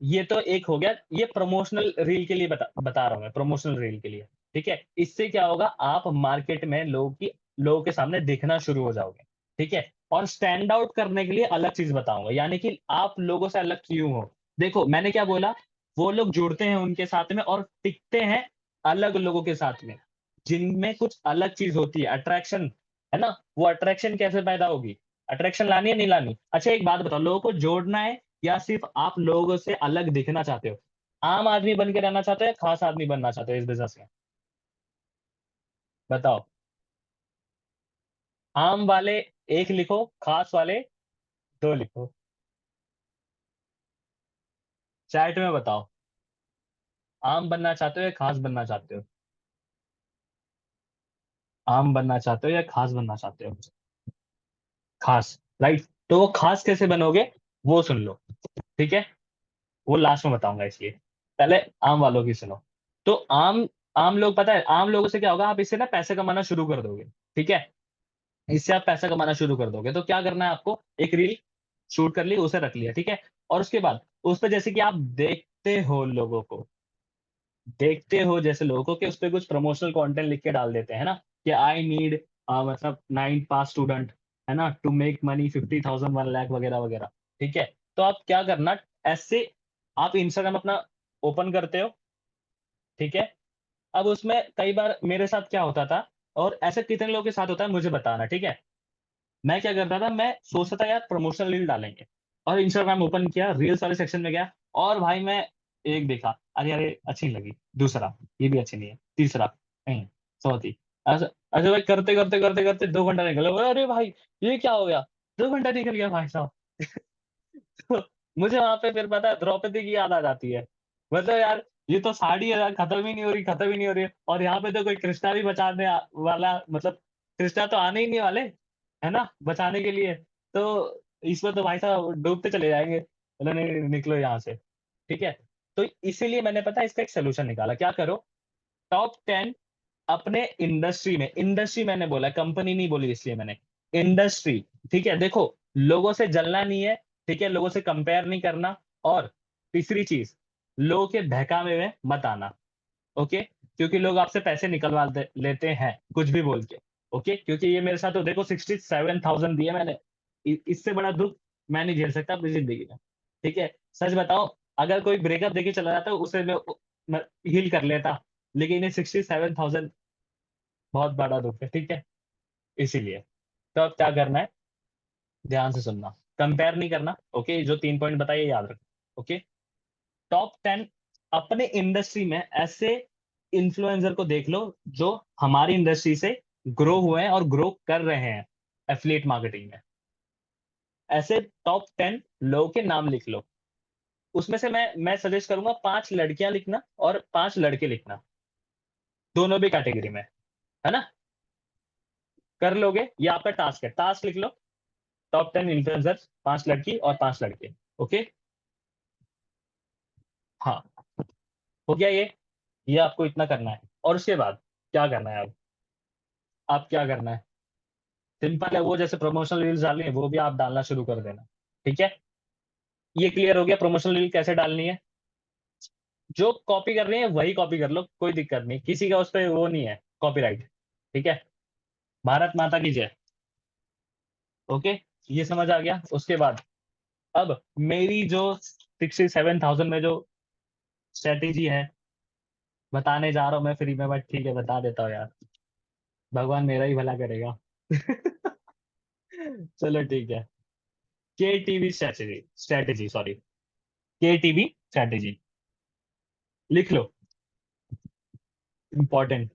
ये तो एक हो गया, ये प्रमोशनल रील के लिए बता बता रहा हूँ मैं, प्रमोशनल रील के लिए, ठीक है? इससे क्या होगा, आप मार्केट में लोगों के सामने दिखना शुरू हो जाओगे, ठीक है? और स्टैंड आउट करने के लिए अलग चीज़ बताऊँगा, यानी कि आप लोगों से अलग क्यों हो? देखो, मैंने क्या बोला, वो लोग जुड़ते हैं उनके साथ में और टिकते हैं अलग लोगों के साथ में, जिनमें कुछ अलग चीज़ होती है, अट्रैक्शन, है ना? वो अट्रैक्शन कैसे पैदा होगी? अट्रैक्शन लानी है, नहीं लानी? अच्छा, एक बात बताओ, लोगों को जोड़ना है या सिर्फ आप लोगों से अलग दिखना चाहते हो? आम आदमी बन के रहना चाहते हो या खास आदमी बनना चाहते हो इस बिज़नेस में? बताओ। आम वाले 1 लिखो, खास वाले 2 लिखो। चैट में बताओ, आम बनना चाहते हो या खास बनना चाहते हो? आम बनना चाहते हो या खास बनना चाहते हो? खास, राइट? तो वो खास कैसे बनोगे, वो सुन लो, ठीक है? वो लास्ट में बताऊँगा इसलिए। पहले आम वालों की सुनो। तो आम आम लोग, पता है आम लोगों से क्या होगा, आप इससे ना पैसे कमाना शुरू कर दोगे, ठीक है? इससे आप पैसा कमाना शुरू कर दोगे। तो क्या करना है आपको, एक रील शूट कर ली, उसे रख लिया, ठीक है? और उसके बाद उस पे जैसे कि आप देखते हो जैसे लोगों को कि उस पे कुछ प्रमोशनल कंटेंट लिख के डाल देते हैं ना, कि आई नीड मतलब 9 पास स्टूडेंट, है ना, टू मेक मनी 50,000 1 लाख वगैरह, वगैरह, ठीक है? तो आप क्या करना, ऐसे आप इंस्टाग्राम अपना ओपन करते हो, ठीक है? अब उसमें कई बार मेरे साथ क्या होता था, और ऐसे कितने लोगों के साथ होता है मुझे बताना, ठीक है? मैं क्या करता था, मैं सोचता था यार प्रमोशनल रील डालेंगे, और इंस्टाग्राम ओपन किया, रील्स वाले सेक्शन में गया, और भाई मैं एक देखा, अरे अरे अच्छी नहीं लगी, दूसरा, ये भी अच्छी नहीं है, तीसरा, नहीं, चौथी, ऐसा ऐसे भाई करते करते करते करते 2 घंटा निकल गया। अरे भाई, ये क्या हो गया, 2 घंटा निकल गया भाई साहब। तो मुझे वहां पे फिर पता है द्रौपदी की याद आ जाती है। मतलब यार, ये तो साड़ी है यार, खत्म ही नहीं हो रही, खत्म ही नहीं हो रही है, और यहाँ पे तो कोई कृष्णा भी बचाने वाला, मतलब कृष्णा तो आने ही नहीं वाले, है ना, बचाने के लिए। तो इसमें तो भाई साहब डूबते चले जाएंगे, बोला नहीं नहीं, निकलो यहाँ से, ठीक है? तो इसीलिए मैंने पता है इसका एक सोल्यूशन निकाला, क्या करो, टॉप 10 अपने इंडस्ट्री मैंने बोला, कंपनी नहीं बोली, इसलिए मैंने इंडस्ट्री, ठीक है? देखो, लोगों से जलना नहीं है, ठीक है, लोगों से कंपेयर नहीं करना, और तीसरी चीज, लोगों के बहकावे में मत आना, ओके? क्योंकि लोग आपसे पैसे निकलवा लेते हैं कुछ भी बोल के, ओके? क्योंकि ये मेरे साथ तो देखो 67,000 दिए मैंने, इससे बड़ा दुख मैं नहीं झेल सकता अपनी जिंदगी में, ठीक है? सच बताओ, अगर कोई ब्रेकअप देके चला जाता उसे मैं हील कर लेता, लेकिन ये 67,000 बहुत बड़ा दुःख है, ठीक है? इसीलिए। तो अब क्या करना है, ध्यान से सुनना। कंपेयर नहीं करना, ओके। जो 3 पॉइंट बताइए याद रखो, ओके। टॉप 10 अपने इंडस्ट्री में ऐसे इन्फ्लुएंसर को देख लो जो हमारी इंडस्ट्री से ग्रो हुए हैं और ग्रो कर रहे हैं एफिलिएट मार्केटिंग में। ऐसे टॉप 10 लोगों के नाम लिख लो। उसमें से मैं सजेस्ट करूंगा 5 लड़कियां लिखना और 5 लड़के लिखना, दोनों भी कैटेगरी में, है ना। कर लोगे, ये आपका टास्क है, टास्क लिख लो। टॉप 10 इन्फ्लुएंसर्स, 5 लड़की और 5 लड़के, ओके। हाँ, हो गया ये आपको इतना करना है। और उसके बाद क्या करना है अब? आप क्या करना है? सिंपल है, वो जैसे प्रमोशनल रील्स डालनी है वो भी आप डालना शुरू कर देना, ठीक है। ये क्लियर हो गया प्रमोशनल रील कैसे डालनी है। जो कॉपी कर रही है वही कॉपी कर लो, कोई दिक्कत नहीं, किसी का उस पर वो नहीं है कॉपीराइट, ठीक है। भारत माता की जय, ओके। ये समझ आ गया। उसके बाद अब मेरी जो 67,000 में जो स्ट्रेटेजी है बताने जा रहा हूँ मैं फ्री में, बट ठीक है बता देता हूँ यार, भगवान मेरा ही भला करेगा। चलो ठीक है। के टीवी स्ट्रेटेजी, स्ट्रेटेजी सॉरी, के टीवी स्ट्रेटेजी लिख लो, इंपॉर्टेंट।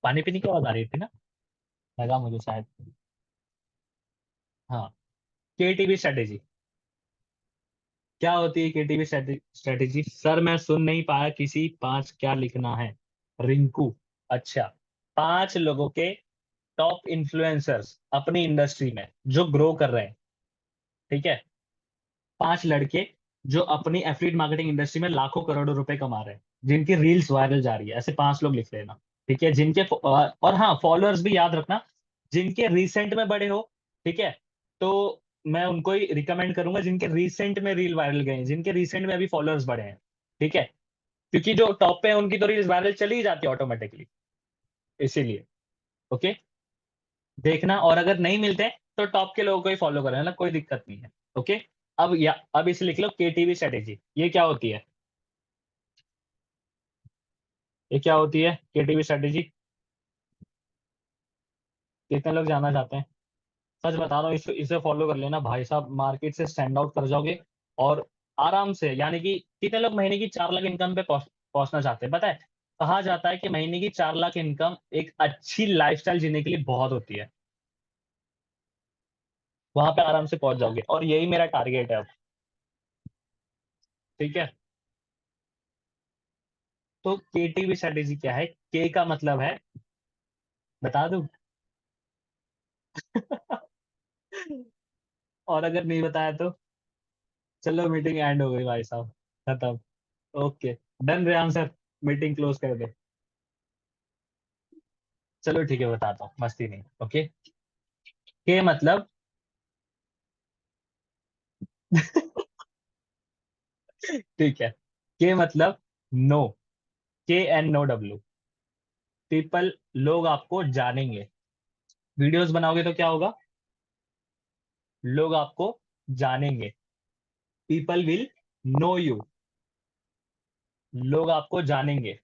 पानी पीने की आवाज आ रही थी ना, लगा मुझे शायद। हाँ, के टीवी स्ट्रेटेजी क्या होती है? के टीवी स्ट्रेटेजी सर मैं सुन नहीं पाया, किसी 5 क्या लिखना है? रिंकू, अच्छा। 5 लोगों के टॉप इन्फ्लुएंसर्स अपनी इंडस्ट्री में जो ग्रो कर रहे हैं, ठीक है। 5 लड़के जो अपनी एफिलिएट मार्केटिंग इंडस्ट्री में लाखों करोड़ों रुपए कमा रहे हैं, जिनकी रील्स वायरल जा रही है, ऐसे 5 लोग लिख लेना, ठीक है। जिनके और हाँ, फॉलोअर्स भी याद रखना, जिनके रिसेंट में बड़े हो, ठीक है। तो मैं उनको ही रिकमेंड करूंगा जिनके रिसेंट में रील वायरल गए हैं, जिनके रिसेंट में अभी फॉलोअर्स बढ़े हैं, ठीक है। क्योंकि जो टॉप पे है उनकी तो रील्स वायरल चली ही जाती है ऑटोमेटिकली, इसीलिए, ओके। देखना, और अगर नहीं मिलते तो टॉप के लोगों को ही फॉलो करें ना, कोई दिक्कत नहीं है, ओके। अब इसे लिख लो, केटीवी स्ट्रेटेजी, ये क्या होती है? ये क्या होती है केटीवी स्ट्रेटेजी? कितने लोग जानना चाहते हैं? सच बता रहा हूँ, इसे फॉलो कर लेना भाई साहब, मार्केट से स्टैंड आउट कर जाओगे। और आराम से, यानी कि कितने लोग महीने की 4 लाख इनकम पे पहुंचना चाहते हैं? पता है, कहा जाता है कि महीने की 4 लाख इनकम एक अच्छी लाइफस्टाइल जीने के लिए बहुत होती है। वहां पे आराम से पहुंच जाओगे, और यही मेरा टारगेट है अब, ठीक है। तो केटीवी स्ट्रेटेजी क्या है? के का मतलब है, बता दूं? और अगर नहीं बताया तो चलो, मीटिंग एंड हो गई भाई साहब, खत्म। ओके, डन रे आंसर, मीटिंग क्लोज कर दे। चलो ठीक है, बताता हूँ, मस्ती नहीं, ओके। के मतलब ठीक है, के मतलब नो, KNOW, पीपल, लोग आपको जानेंगे। वीडियोस बनाओगे तो क्या होगा? लोग आपको जानेंगे, पीपल विल नो यू, लोग आपको जानेंगे।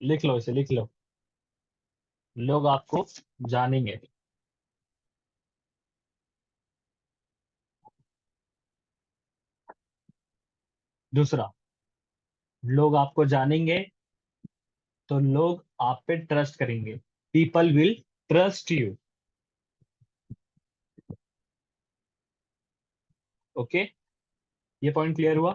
लिख लो, इसे लिख लो, लोग आपको जानेंगे। दूसरा, लोग आपको जानेंगे तो लोग आप पे ट्रस्ट करेंगे, people will trust you, okay. ये पॉइंट क्लियर हुआ?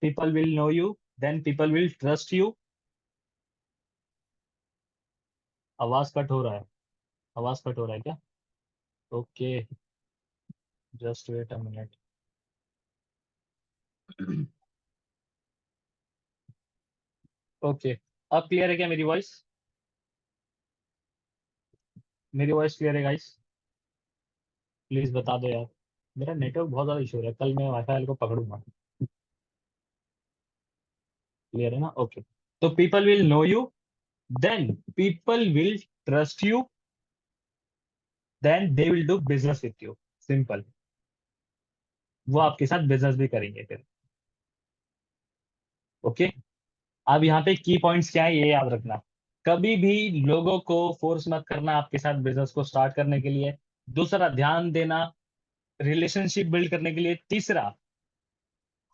People will know you, then people will trust you. आवाज कट हो रहा है, आवाज कट हो रहा है क्या? Okay, just wait a minute. Okay, अब क्लियर है क्या मेरी वॉइस? मेरी वॉइस क्लियर है गाइस? प्लीज बता दो यार, मेरा नेटवर्क बहुत ज्यादा इशू है, कल मैं वाईफाई को पकड़ूंगा। क्लियर है ना? ओके। तो people will know you, then people will trust you, then they will do business with you, simple. वो आपके साथ बिजनेस भी करेंगे फिर। ओके। अब यहाँ पे की पॉइंट्स क्या है ये याद रखना। कभी भी लोगों को फोर्स मत करना आपके साथ बिजनेस को स्टार्ट करने के लिए। दूसरा, ध्यान देना रिलेशनशिप बिल्ड करने के लिए। तीसरा,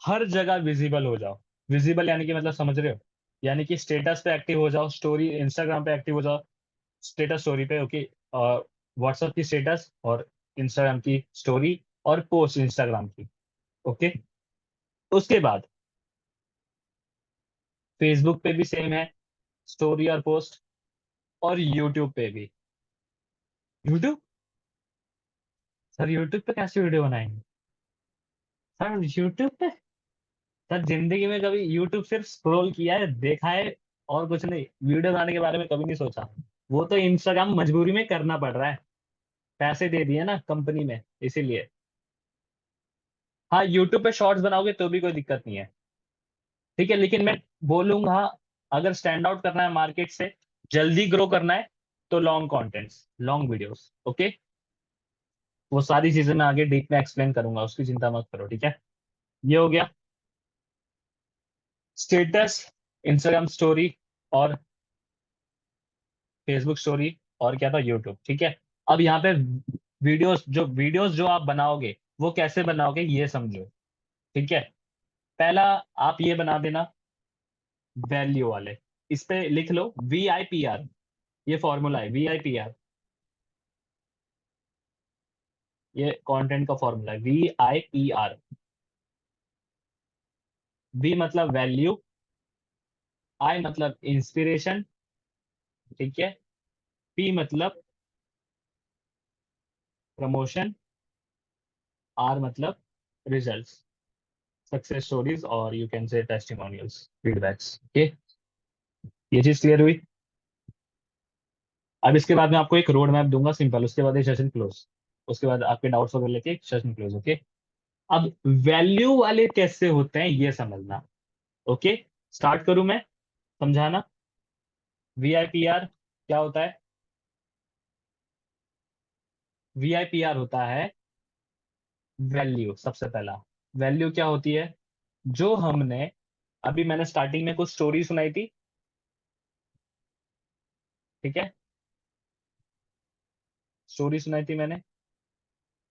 हर जगह विजिबल हो जाओ। विजिबल यानी कि मतलब समझ रहे हो, यानी कि स्टेटस पे एक्टिव हो जाओ, स्टोरी इंस्टाग्राम पे एक्टिव हो जाओ, स्टेटस स्टोरी पे, ओके। व्हाट्सएप की स्टेटस और इंस्टाग्राम की स्टोरी और पोस्ट इंस्टाग्राम की, ओके। उसके बाद फेसबुक पे भी सेम है, स्टोरी और पोस्ट। और यूट्यूब पे भी। यूट्यूब, सर यूट्यूब पे कैसे वीडियो बनाएंगे? सर यूट्यूब पे, सर जिंदगी में कभी यूट्यूब सिर्फ स्क्रॉल किया है, देखा है, और कुछ नहीं। वीडियो बनाने के बारे में कभी नहीं सोचा। वो तो इंस्टाग्राम मजबूरी में करना पड़ रहा है, पैसे दे दिए ना कंपनी में, इसीलिए। हाँ, यूट्यूब पे शॉर्ट्स बनाओगे तो भी कोई दिक्कत नहीं है, ठीक है। लेकिन मैं बोलूंगा, अगर स्टैंड आउट करना है मार्केट से, जल्दी ग्रो करना है, तो long contents, long videos, okay. वो सारी चीजें मैं आगे डीप में एक्सप्लेन करूंगा, उसकी चिंता मत करो, ठीक है। ये हो गया स्टेटस, इंस्टाग्राम स्टोरी और फेसबुक स्टोरी, और क्या था, यूट्यूब, ठीक है। अब यहाँ पे वीडियोस जो आप बनाओगे, वो कैसे बनाओगे ये समझो, ठीक है। पहला, आप ये बना देना वैल्यू वाले। इस पे लिख लो VIPR। ये फॉर्मूला है, VIPR। ये कंटेंट का फॉर्मूला है, VIPR। V मतलब वैल्यू, I मतलब इंस्पिरेशन, ठीक है। P मतलब प्रमोशन, R मतलब रिजल्ट्स, सक्सेस स्टोरीज, और यू कैन से टेस्टिमोनियल्स, फीडबैक्स, ओके। ये चीज क्लियर हुई। अब इसके बाद मैं आपको एक रोड मैप दूंगा सिंपल, उसके बाद ये सेशन क्लोज। उसके बाद आपके डाउट्स वगैरह लेके सेशन क्लोज, ओके। अब वैल्यू वाले कैसे होते हैं ये समझना, ओके। स्टार्ट करूं मैं समझाना। VIPR क्या होता है? VIPR होता है वैल्यू। सबसे पहला वैल्यू क्या होती है? जो हमने, अभी मैंने स्टार्टिंग में कुछ स्टोरी सुनाई थी, ठीक है। स्टोरी सुनाई थी मैंने,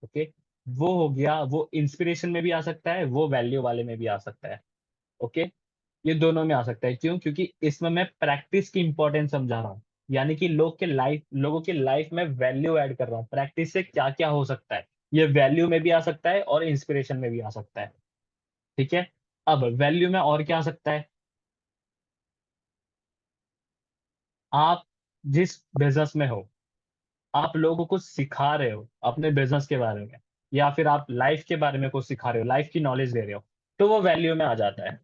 ओके। वो हो गया, वो इंस्पिरेशन में भी आ सकता है, वो वैल्यू वाले में भी आ सकता है, ओके। ये दोनों में आ सकता है, क्यों? क्योंकि इसमें मैं प्रैक्टिस की इंपॉर्टेंस समझा रहा हूँ। यानी कि लोगों के लाइफ में वैल्यू ऐड कर रहा हूँ, प्रैक्टिस से क्या क्या हो सकता है। ये वैल्यू में भी आ सकता है और इंस्पिरेशन में भी आ सकता है, ठीक है। अब वैल्यू में और क्या आ सकता है? आप जिस बिजनेस में हो, आप लोगों को सिखा रहे हो अपने बिजनेस के बारे में, या फिर आप लाइफ के बारे में कुछ सिखा रहे हो, लाइफ की नॉलेज दे रहे हो, तो वो वैल्यू में आ जाता है,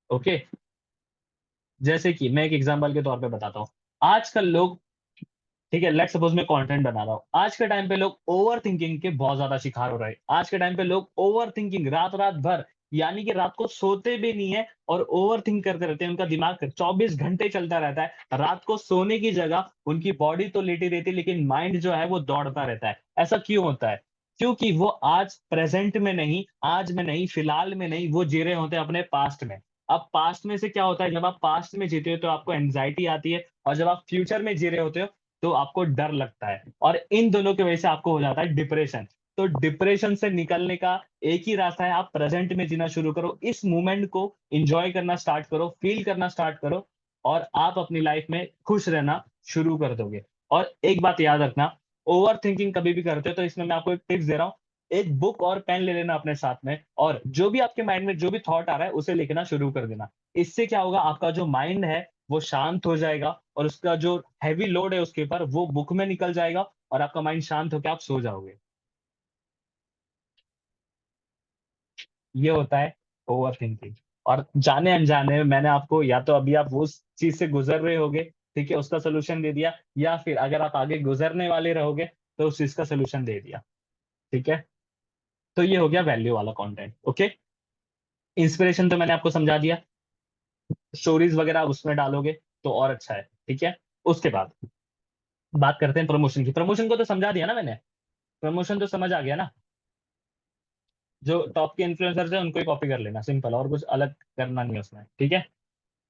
ओके। जैसे कि मैं एक एग्जांपल के तौर पे बताता हूँ। आजकल लोग, ठीक है, लेट सपोज मैं कंटेंट बना रहा हूँ, आज के टाइम पे लोग ओवर थिंकिंग के बहुत ज्यादा शिकार हो रहे हैं। आज के टाइम पे लोग ओवर थिंकिंग रात रात भर, यानी कि रात को सोते भी नहीं है और ओवर थिंक करते रहते हैं। उनका दिमाग 24 घंटे चलता रहता है। रात को सोने की जगह उनकी बॉडी तो लेटी रहती है, लेकिन माइंड जो है वो दौड़ता रहता है। ऐसा क्यों होता है? क्योंकि वो आज प्रेजेंट में नहीं, आज में नहीं, फिलहाल में नहीं, वो जी रहे होते हैं अपने पास्ट में। अब पास्ट में से क्या होता है, जब आप पास्ट में जीते हो तो आपको एंजाइटी आती है, और जब आप फ्यूचर में जी रहे होते हो तो आपको डर लगता है, और इन दोनों की वजह से आपको हो जाता है डिप्रेशन। तो डिप्रेशन से निकलने का एक ही रास्ता है, आप प्रेजेंट में जीना शुरू करो, इस मोमेंट को एंजॉय करना स्टार्ट करो, फील करना स्टार्ट करो, और आप अपनी लाइफ में खुश रहना शुरू कर दोगे। और एक बात याद रखना, ओवर थिंकिंग कभी भी करते हो तो इसमें मैं आपको एक टिप्स दे रहा हूँ। एक बुक और पेन ले लेना अपने साथ में, और जो भी आपके माइंड में जो भी थॉट आ रहा है उसे लिखना शुरू कर देना। इससे क्या होगा, आपका जो माइंड है वो शांत हो जाएगा, और उसका जो हैवी लोड है उसके ऊपर वो बुक में निकल जाएगा, और आपका माइंड शांत होकर आप सो जाओगे। ये होता है ओवर थिंकिंग। और जाने अनजाने में मैंने आपको, या तो अभी आप वो चीज से गुजर रहे होगे, ठीक है, उसका सोल्यूशन दे दिया, या फिर अगर आप आगे गुजरने वाले रहोगे तो उस चीज का सोल्यूशन दे दिया, ठीक है। तो ये हो गया वैल्यू वाला कंटेंट, ओके। इंस्पिरेशन तो मैंने आपको समझा दिया, स्टोरीज वगैरह आप उसमें डालोगे तो और अच्छा है, ठीक है। उसके बाद बात करते हैं प्रमोशन की। प्रमोशन को तो समझा दिया ना मैंने, प्रमोशन तो समझ आ गया ना। जो टॉप के इन्फ्लुएंसर्स है उनको ही कॉपी कर लेना, सिंपल, और कुछ अलग करना नहीं है उसमें, ठीक है।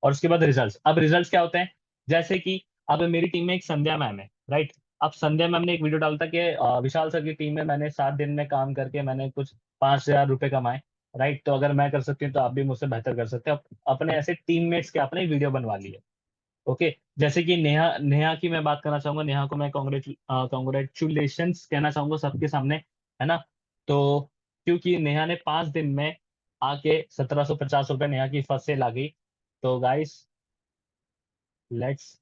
और उसके बाद रिजल्ट्स, अब रिजल्ट्स क्या होते हैं, जैसे कि अब मेरी टीम में एक संध्या मैम है, राइट। अब संध्या मैम ने एक वीडियो डालता कि विशाल सर की टीम में मैंने 7 दिन में काम करके मैंने कुछ 5,000 रुपये कमाए, राइट। तो अगर मैं कर सकती हूँ तो आप भी मुझसे बेहतर कर सकते हो। अपने ऐसे टीममेट्स के आपने वीडियो बनवा ली है, ओके। जैसे कि नेहा नेहा की मैं बात करना चाहूंगा, नेहा को मैं कॉन्ग्रेचुलेशंस कहना चाहूंगा सबके सामने, है ना। तो क्योंकि नेहा ने 5 दिन में आके 1,750 रुपये नेहा की फर्स्ट सेल आ गई। तो गाइस, लेट्स,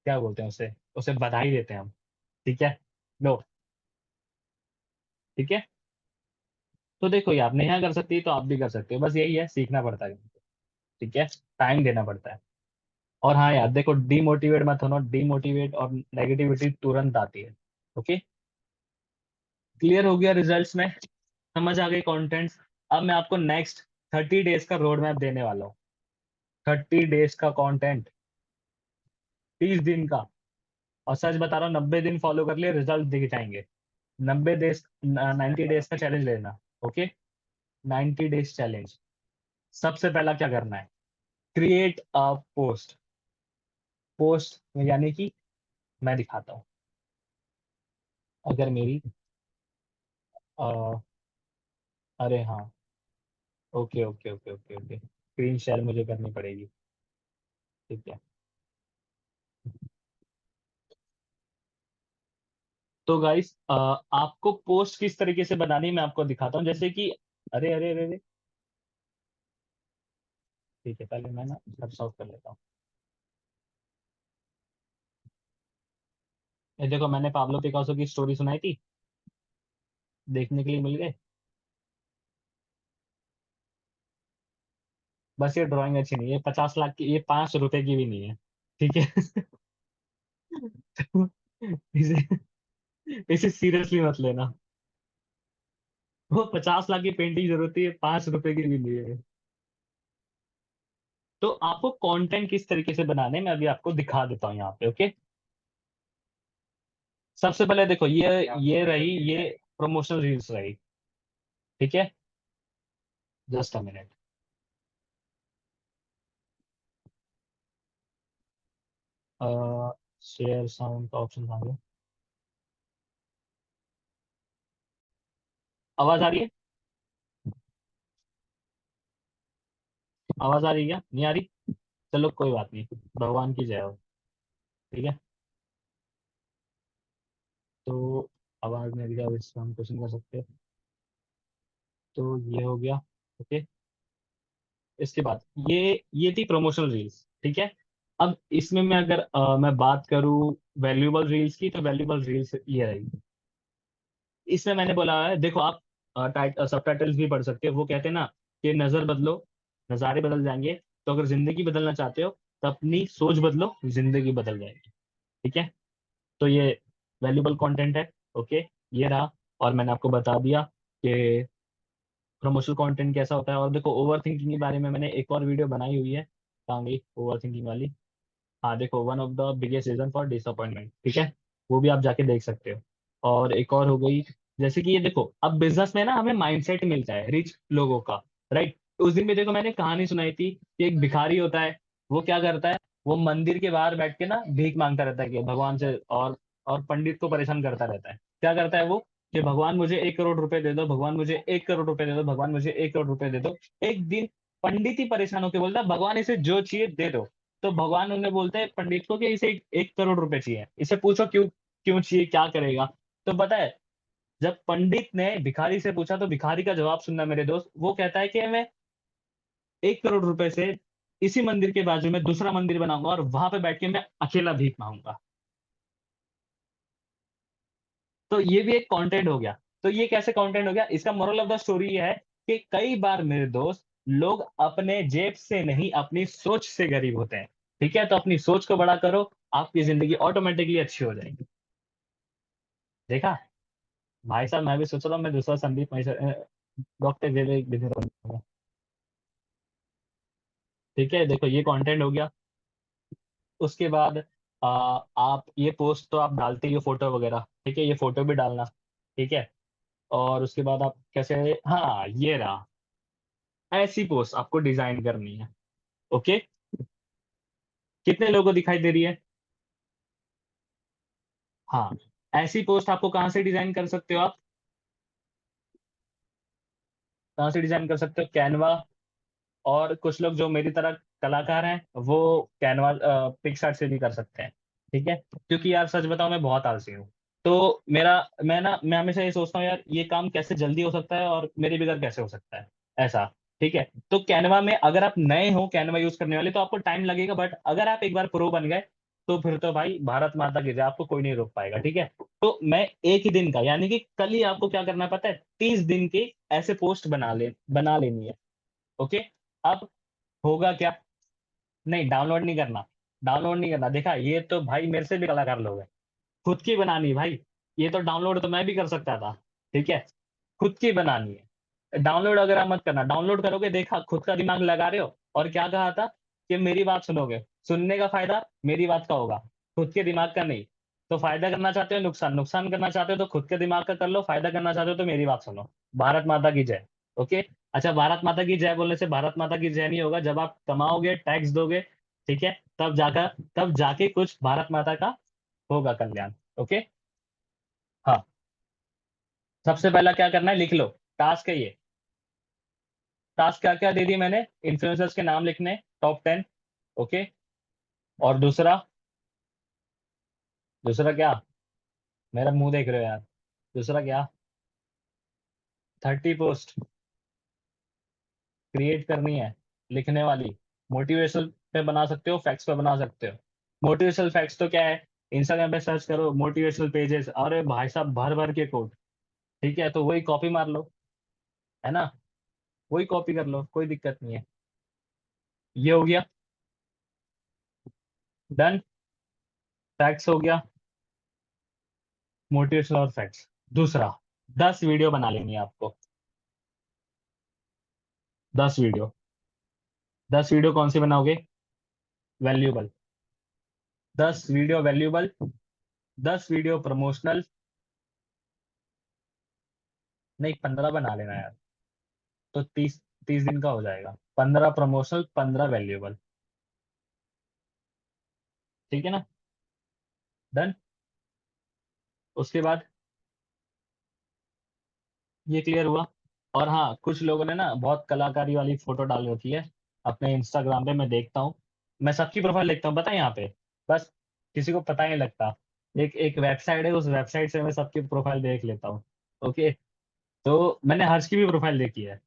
क्या बोलते हैं उसे, उसे बधाई देते हैं हम, ठीक है। लो, ठीक है। तो देखो ये आप नेहा कर सकती है तो आप भी कर सकते हो, बस यही है, सीखना पड़ता है, ठीक है, टाइम देना पड़ता है। और हाँ यार देखो, डीमोटिवेट मत होना, डीमोटिवेट और नेगेटिविटी तुरंत आती है, ओके। क्लियर हो गया रिजल्ट्स में, समझ आ गए कंटेंट्स। अब मैं आपको नेक्स्ट 30 डेज का रोड मैप देने वाला हूँ। 30 डेज का कंटेंट, 30 दिन का। और सच बता रहा हूँ, 90 दिन फॉलो कर लिए रिजल्ट दिख जाएंगे। 90 डेज, 90 डेज का चैलेंज लेना, ओके। 90 days challenge. सबसे पहला क्या करना है, क्रिएट अ पोस्ट। पोस्ट यानी कि मैं दिखाता हूँ, अगर मेरी अरे हाँ, okay okay okay okay okay, screen share मुझे करनी पड़ेगी, ठीक है। तो गाइस, आपको पोस्ट किस तरीके से बनानी है मैं आपको दिखाता हूँ, जैसे कि अरे अरे अरे अरे, ठीक है, पहले मैं ना सब सॉल्व कर लेता हूँ। ये देखो, मैंने पाब्लो पिकासो की स्टोरी सुनाई थी, देखने के लिए मिल गए। बस ये ड्राइंग अच्छी नहीं है, 50 लाख की, ये 5 रुपए की भी नहीं है, ठीक है। तो इसे इसे सीरियसली मत लेना। वो 50 लाख की पेंटिंग जरूरत है, 5 रुपए की भी नहीं है। तो आपको कंटेंट किस तरीके से बनाने हैं, मैं अभी आपको दिखा देता हूँ यहाँ पे, ओके। सबसे पहले देखो, ये रही, ये प्रमोशनल रील्स रही, ठीक है। Just a minute. Share sound का ऑप्शन आ गया। आवाज आ रही है? आवाज आ रही है क्या, नहीं आ रही? चलो कोई बात नहीं, भगवान की जय हो, ठीक है। तो आवाज नहीं आ रही है, अब इसका हम कुछ नहीं कर सकते। तो ये हो गया, ओके। इसके बाद ये थी प्रमोशनल रील्स, ठीक है। अब इसमें मैं अगर मैं बात करूँ वैल्यूएबल रील्स की, तो वैल्यूएबल रील्स ये रही। इसमें मैंने बोला है, देखो आप सब टाइटल्स भी पढ़ सकते हो, वो कहते हैं ना कि नजर बदलो, नज़ारे बदल जाएंगे। तो अगर जिंदगी बदलना चाहते हो तो अपनी सोच बदलो, जिंदगी बदल जाएगी, ठीक है। तो ये वैल्यूबल कंटेंट है, ओके। ये रहा। और मैंने आपको बता दिया कि प्रमोशनल कंटेंट कैसा होता है। और देखो, ओवर थिंकिंग के बारे में मैंने एक और वीडियो बनाई हुई है, कहाँ गई ओवर थिंकिंग वाली। हाँ देखो, one of the biggest reason for disappointment, ठीक है, वो भी आप जाके देख सकते हो। और एक और हो गई, जैसे कि ये देखो, अब बिजनेस में ना हमें माइंडसेट मिलता है रिच लोगों का, राइट। उस दिन भी देखो, मैंने कहानी सुनाई थी कि एक भिखारी होता है, वो क्या करता है, वो मंदिर के बाहर बैठ के ना भीख मांगता रहता है कि भगवान से, और पंडित को परेशान करता रहता है। क्या करता है वो, कि भगवान मुझे 1 करोड़ रुपए दे दो, भगवान मुझे 1 करोड़ रुपए दे दो, भगवान मुझे 1 करोड़ रुपए दे दो। एक दिन पंडित ही परेशान होकर बोलता है, भगवान इसे जो चाहिए दे दो। तो भगवान उन्हें बोलते हैं पंडित को कि इसे 1 करोड़ रुपए चाहिए, इसे पूछो क्यों, क्यों चाहिए, क्या करेगा। तो पता है, जब पंडित ने भिखारी से पूछा तो भिखारी का जवाब सुनना मेरे दोस्त, वो कहता है कि मैं 1 करोड़ रुपए से इसी मंदिर के बाजू में दूसरा मंदिर बनाऊंगा और वहां पे बैठ के मैं अकेला भीख मांगूंगा। तो ये भी एक कंटेंट हो गया। तो ये कैसे कंटेंट हो गया, इसका मोरल ऑफ द स्टोरी ये है कि कई बार मेरे दोस्त, लोग अपने जेब से नहीं, अपनी सोच से गरीब होते हैं, ठीक है। तो अपनी सोच को बड़ा करो, आपकी जिंदगी ऑटोमेटिकली अच्छी हो जाएगी। देखा भाई साहब, मैं भी सोच रहा हूँ मैं दूसरा संदीप डॉक्टर विवेक बिजनेस बनूंगा, ठीक है। देखो ये कंटेंट हो गया। उसके बाद आप ये पोस्ट तो आप डालते ही हो फोटो वगैरह, ठीक है, ये फोटो भी डालना, ठीक है। और उसके बाद आप कैसे, हाँ ये रहा, ऐसी पोस्ट आपको डिजाइन करनी है। ओके, कितने लोगों को दिखाई दे रही है? हाँ, ऐसी पोस्ट आपको कहाँ से डिजाइन कर सकते हो आप? कहाँ से डिजाइन कर सकते हो? कैनवा। और कुछ लोग जो मेरी तरह कलाकार हैं वो कैनवा पिक्सआर्ट से भी कर सकते हैं। ठीक है, क्योंकि यार सच बताऊं मैं बहुत आलसी हूँ। तो मैं हमेशा ये सोचता हूँ यार ये काम कैसे जल्दी हो सकता है और मेरे बगैर कैसे हो सकता है ऐसा। ठीक है, तो कैनवा में अगर आप नए हो कैनवा यूज करने वाले तो आपको टाइम लगेगा, बट अगर आप एक बार प्रो बन गए तो फिर तो भाई भारत माता की जय, आपको कोई नहीं रोक पाएगा। ठीक है, तो मैं एक ही दिन का यानी कि कल ही आपको क्या करना है पता है? 30 दिन के ऐसे पोस्ट बना लेनी है। ओके, अब होगा क्या? नहीं, डाउनलोड नहीं करना। डाउनलोड नहीं करना, देखा, ये तो भाई मेरे से भी कलाकार लोग हैं। खुद की बनानी है भाई। ये तो डाउनलोड तो मैं भी कर सकता था। ठीक है, खुद की बनानी है। डाउनलोड अगर आप मत करना, डाउनलोड करोगे, देखा खुद का दिमाग लगा रहे हो, और क्या कहा था कि मेरी बात सुनोगे, सुनने का फायदा मेरी बात का होगा, खुद के दिमाग का नहीं। तो फायदा करना चाहते हो, नुकसान नुकसान करना चाहते हो तो खुद के दिमाग का कर लो, फायदा करना चाहते हो तो मेरी बात सुनो। भारत माता की जय। ओके। अच्छा, भारत माता की जय बोलने से भारत माता की जय नहीं होगा, जब आप कमाओगे, टैक्स दोगे, ठीक है, तब जाके कुछ भारत माता का होगा कल्याण। ओके। हाँ, सबसे पहला क्या करना है, लिख लो। टास्क है ये। टास्क क्या क्या दे दी मैंने? इन्फ्लुएंसर्स के नाम लिखने, टॉप 10। ओके। और दूसरा, दूसरा क्या? मेरा मुंह देख रहे हो यार? दूसरा क्या? 30 पोस्ट क्रिएट करनी है, लिखने वाली। मोटिवेशनल पे बना सकते हो, फैक्ट्स पे बना सकते हो। मोटिवेशनल फैक्ट्स तो क्या है, इंस्टाग्राम पे सर्च करो मोटिवेशनल पेजेस, अरे भाई साहब भर भर के कोट। ठीक है, तो वही कॉपी मार लो, है ना, वही कॉपी कर लो, कोई दिक्कत नहीं है। ये हो गया, डन। फैक्ट्स हो गया, मोटिवेशनल और फैक्ट्स। दूसरा, 10 वीडियो बना लेनी है आपको। 10 वीडियो। 10 वीडियो कौन सी बनाओगे? Valuable. 10 video valuable, 10 video promotional. नहीं, 15 बना लेना यार, तो 30 30 दिन का हो जाएगा। 15 प्रमोशनल, 15 वैल्यूबल। ठीक है ना? डन। उसके बाद ये क्लियर हुआ। और हाँ, कुछ लोगों ने ना बहुत कलाकारी वाली फोटो डाल रखी है अपने इंस्टाग्राम पे, मैं देखता हूँ। मैं सबकी प्रोफाइल देखता हूँ, पता है यहाँ पे, बस किसी को पता ही नहीं लगता। एक एक वेबसाइट है, उस वेबसाइट से मैं सबकी प्रोफाइल देख लेता हूँ। ओके। तो मैंने हर्ष की भी प्रोफाइल देखी है।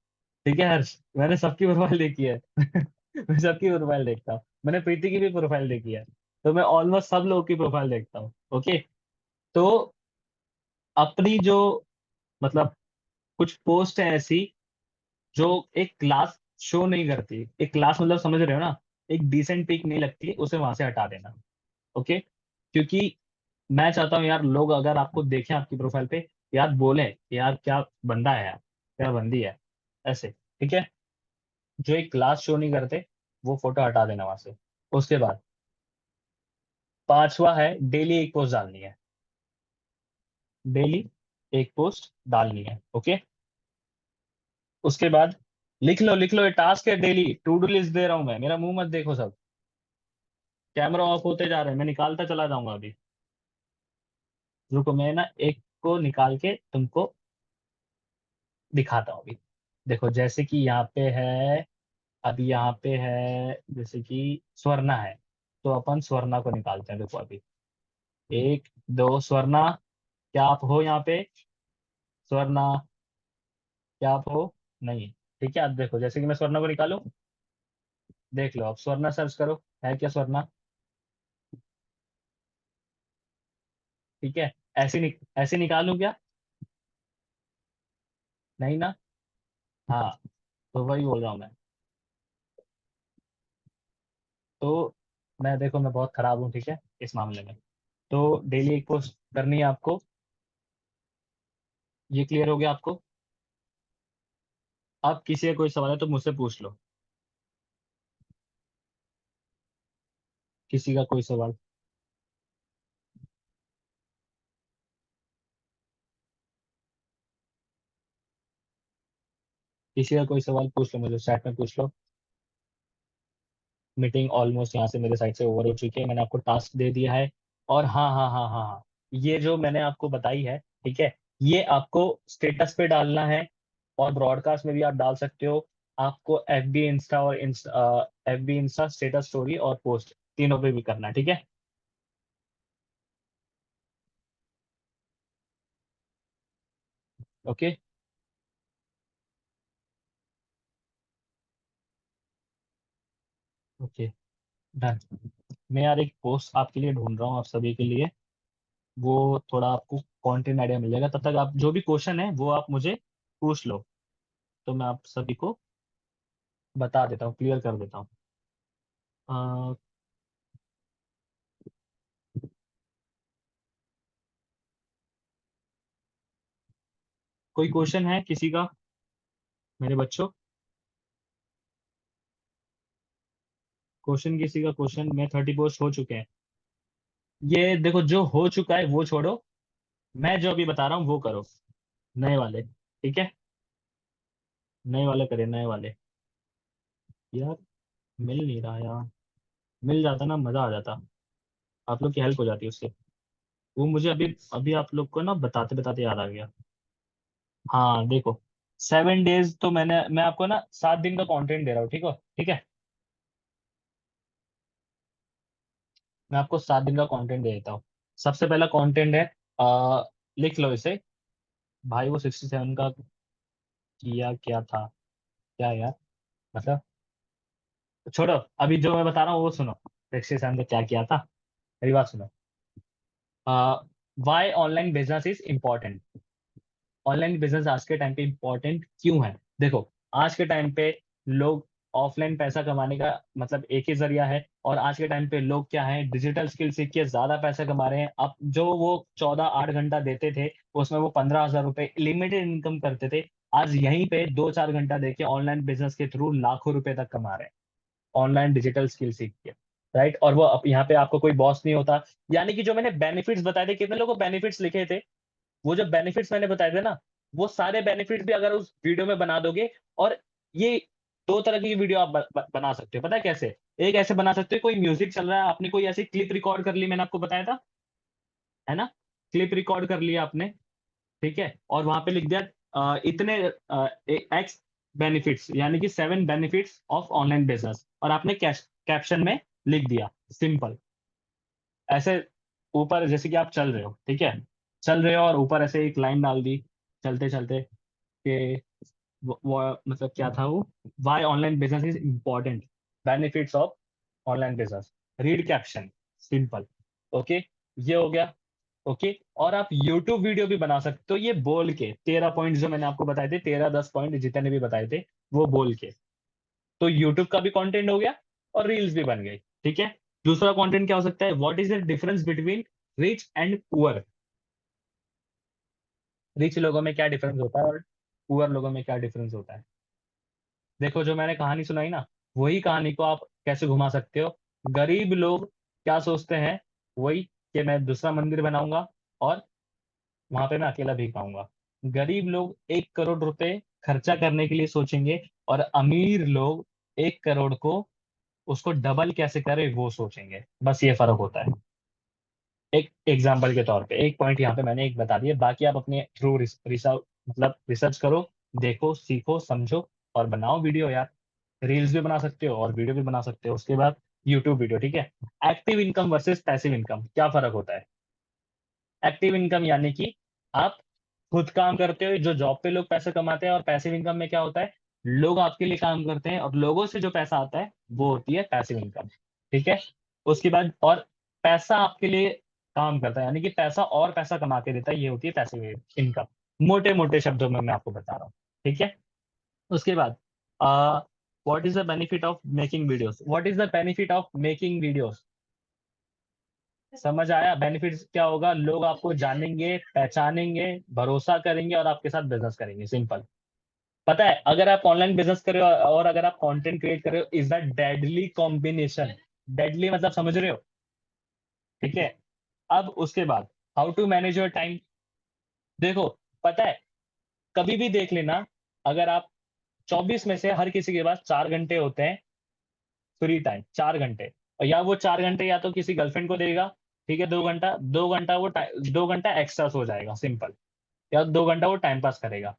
ठीक है हर्ष, मैंने सबकी प्रोफाइल देखी है। मैं सबकी प्रोफाइल देखता हूँ, मैंने प्रीति की भी प्रोफाइल देखी है। तो मैं ऑलमोस्ट सब लोगों की प्रोफाइल देखता हूँ। ओके। तो अपनी जो, मतलब कुछ पोस्ट है ऐसी जो एक क्लास शो नहीं करती, एक क्लास मतलब समझ रहे हो ना, एक डिसेंट पिक नहीं लगती, उसे वहां से हटा देना। ओके, क्योंकि मैं चाहता हूँ यार लोग अगर आपको देखें आपकी प्रोफाइल पे, यार बोले यार क्या बंदा है यार, क्या बंदी है, ऐसे। ठीक है, जो एक क्लास शो नहीं करते वो फोटो हटा देना वहां से। उसके बाद पांचवा है, डेली एक पोस्ट डालनी है। डेली एक पोस्ट डालनी है। ओके। उसके बाद लिख लो, लिख लो, ये टास्क है, डेली टू डू लिस्ट दे रहा हूं मैं, मेरा मुंह मत देखो सब। कैमरा ऑफ होते जा रहे हैं, मैं निकालता चला जाऊंगा अभी। रुको, मैं ना एक को निकाल के तुमको दिखाता हूँ अभी। देखो, जैसे कि यहाँ पे है, अभी यहाँ पे है जैसे कि स्वर्णा है, तो अपन स्वर्णा को निकालते हैं। देखो अभी, एक, दो, स्वर्णा, क्या आप हो यहाँ पे? स्वर्णा, क्या आप हो? नहीं। ठीक है, अब देखो जैसे कि मैं स्वर्णा को निकालूं, देख लो, अब स्वर्णा सर्च करो, है क्या स्वर्णा? ठीक है, ऐसे निकालूं क्या? नहीं ना। हाँ, तो वही बोल रहा हूँ मैं। तो मैं, देखो मैं बहुत खराब हूँ, ठीक है, इस मामले में। तो डेली एक पोस्ट करनी है आपको। ये क्लियर हो गया आपको? अब किसी का कोई सवाल है तो मुझसे पूछ लो, किसी का कोई सवाल। किसी का कोई सवाल पूछ लो, मुझे चैट में पूछ लो। मीटिंग ऑलमोस्ट यहाँ से मेरे साइड से ओवर हो चुकी है, मैंने आपको टास्क दे दिया है। और हाँ हाँ हाँ हाँ हाँ, ये जो मैंने आपको बताई है, ठीक है, ये आपको स्टेटस पे डालना है, और ब्रॉडकास्ट में भी आप डाल सकते हो। आपको एफ बी इंस्टा और F B insta status story और पोस्ट तीनों पे भी करना है, ठीक है। ओके। Okay, done. मैं यार एक पोस्ट आपके लिए ढूंढ रहा हूँ, आप सभी के लिए। वो थोड़ा आपको कंटेंट आइडिया मिल जाएगा, तब तक आप जो भी क्वेश्चन है वो आप मुझे पूछ लो, तो मैं आप सभी को बता देता हूँ, क्लियर कर देता हूँ। अ, कोई क्वेश्चन है किसी का, मेरे बच्चों? क्वेश्चन किसी का? क्वेश्चन में 30 पोस्ट हो चुके हैं। ये देखो, जो हो चुका है वो छोड़ो, मैं जो अभी बता रहा हूँ वो करो, नए वाले, ठीक है। नए वाले करे, नए वाले। यार मिल नहीं रहा यार, मिल जाता ना मजा आ जाता, आप लोग की हेल्प हो जाती उससे। वो मुझे अभी अभी आप लोग को ना बताते बताते याद आ गया। हाँ देखो, 7 डेज तो मैं आपको ना 7 दिन का कंटेंट दे रहा हूँ, ठीक है, ठीक है। मैं आपको 7 दिन का कंटेंट दे देता हूँ। सबसे पहला कंटेंट है, लिख लो इसे। भाई वो 67 का किया क्या था, क्या यार, मतलब छोड़ो, अभी जो मैं बता रहा हूँ वो सुनो। 67 का क्या किया था, मेरी बात सुनो। Why online business is important. Online business आज के टाइम पे इंपॉर्टेंट क्यों है? देखो, आज के टाइम पे लोग ऑफलाइन पैसा कमाने का मतलब एक ही जरिया है, और आज के टाइम पे लोग क्या है, डिजिटल स्किल सीख के ज्यादा पैसा कमा रहे हैं। अब जो वो 14-8 घंटा देते थे, उसमें वो 15,000 रुपए लिमिटेड इनकम करते थे, आज यहीं पे 2-4 घंटा देके ऑनलाइन बिजनेस के थ्रू लाखों रुपए तक कमा रहे हैं, ऑनलाइन डिजिटल स्किल सीख के। राइट, और वो यहाँ पे आपको कोई बॉस नहीं होता। यानी कि जो मैंने बेनिफिट्स बताए थे, कितने लोगों को बेनिफिट्स लिखे थे, वो जो बेनिफिट्स मैंने बताए थे ना, वो सारे बेनिफिट्स भी अगर उस वीडियो में बना दोगे। और ये दो तरह की वीडियो आप बना सकते हो, पता है कैसे? एक ऐसे बना सकते हो, कोई म्यूजिक चल रहा है, आपने कोई ऐसी क्लिप रिकॉर्ड कर ली, मैंने आपको बताया था, है ना। क्लिप रिकॉर्ड कर लिया आपने, ठीक है, और वहां पे लिख दिया इतने एक्स बेनिफिट्स, यानी कि 7 बेनिफिट्स ऑफ ऑनलाइन बिजनेस, और आपने कैप्शन में लिख दिया, सिंपल ऐसे, ऊपर जैसे कि आप चल रहे हो, ठीक है, चल रहे हो और ऊपर ऐसे एक लाइन डाल दी, चलते चलते, कि वो मतलब क्या था वो, why online business is important, benefits of online business, read caption, simple. Okay, ये हो गया। ओके, और आप यूट्यूब वीडियो भी बना सकते हो, ये बोल के 13 पॉइंट जो मैंने आपको बताए थे, 13-10 पॉइंट जितने भी बताए थे, वो बोल के। तो यूट्यूब का भी कंटेंट हो गया, और रील्स भी बन गई, ठीक है। दूसरा कंटेंट क्या हो सकता है, what is the difference between rich and poor. Rich लोगों में क्या डिफरेंस होता है और पुअर लोगों में क्या डिफरेंस होता है। देखो, जो मैंने कहानी सुनाई ना, वही कहानी को आप कैसे घुमा सकते हो। गरीब लोग क्या सोचते हैं, वही, कि मैं दूसरा मंदिर बनाऊंगा, और वहां पे मैं अकेला भीख पाऊंगा। गरीब लोग 1 करोड़ रुपए खर्चा करने के लिए सोचेंगे, और अमीर लोग 1 करोड़ को उसको डबल कैसे करे वो सोचेंगे, बस ये फर्क होता है। एक एग्जाम्पल के तौर पे एक पॉइंट यहाँ पे मैंने एक बता दिया, बाकी आप अपने थ्रू रिसर्च मतलब रिसर्च करो, देखो, सीखो, समझो, और बनाओ वीडियो यार। रील्स भी बना सकते हो और वीडियो भी बना सकते हो। उसके बाद यूट्यूब वीडियो, ठीक है। Active income versus passive income, क्या फर्क होता है? एक्टिव इनकम यानी कि आप खुद काम करते हो, जो जॉब पे लोग पैसे कमाते हैं, और पैसिव इनकम में क्या होता है, लोग आपके लिए काम करते हैं, और लोगों से जो पैसा आता है वो होती है पैसिव इनकम, ठीक है। उसके बाद, और पैसा आपके लिए काम करता है, यानी कि पैसा और पैसा कमा के देता है, ये होती है पैसिव इनकम। मोटे मोटे शब्दों में मैं आपको बता रहा हूँ, ठीक है। उसके बाद, what is the benefit of making videos, what is the benefit of making videos? समझ आया? बेनिफिट्स क्या होगा, लोग आपको जानेंगे, पहचानेंगे, भरोसा करेंगे, और आपके साथ बिजनेस करेंगे, सिंपल। पता है, अगर आप ऑनलाइन बिजनेस कर रहे हो और अगर आप कंटेंट क्रिएट कर रहे हो, is the deadly combination. Deadly मतलब समझ रहे हो, ठीक है। अब उसके बाद, how to manage your time. देखो, पता है, कभी भी देख लेना, अगर आप 24 में से हर किसी के पास 4 घंटे होते हैं फ्री टाइम, 4 घंटे। और या वो 4 घंटे या तो किसी गर्लफ्रेंड को देगा, ठीक है, 2 घंटा, 2 घंटा वो 2 घंटा एक्स्ट्रा सो जाएगा, सिंपल। या 2 घंटा वो टाइम पास करेगा।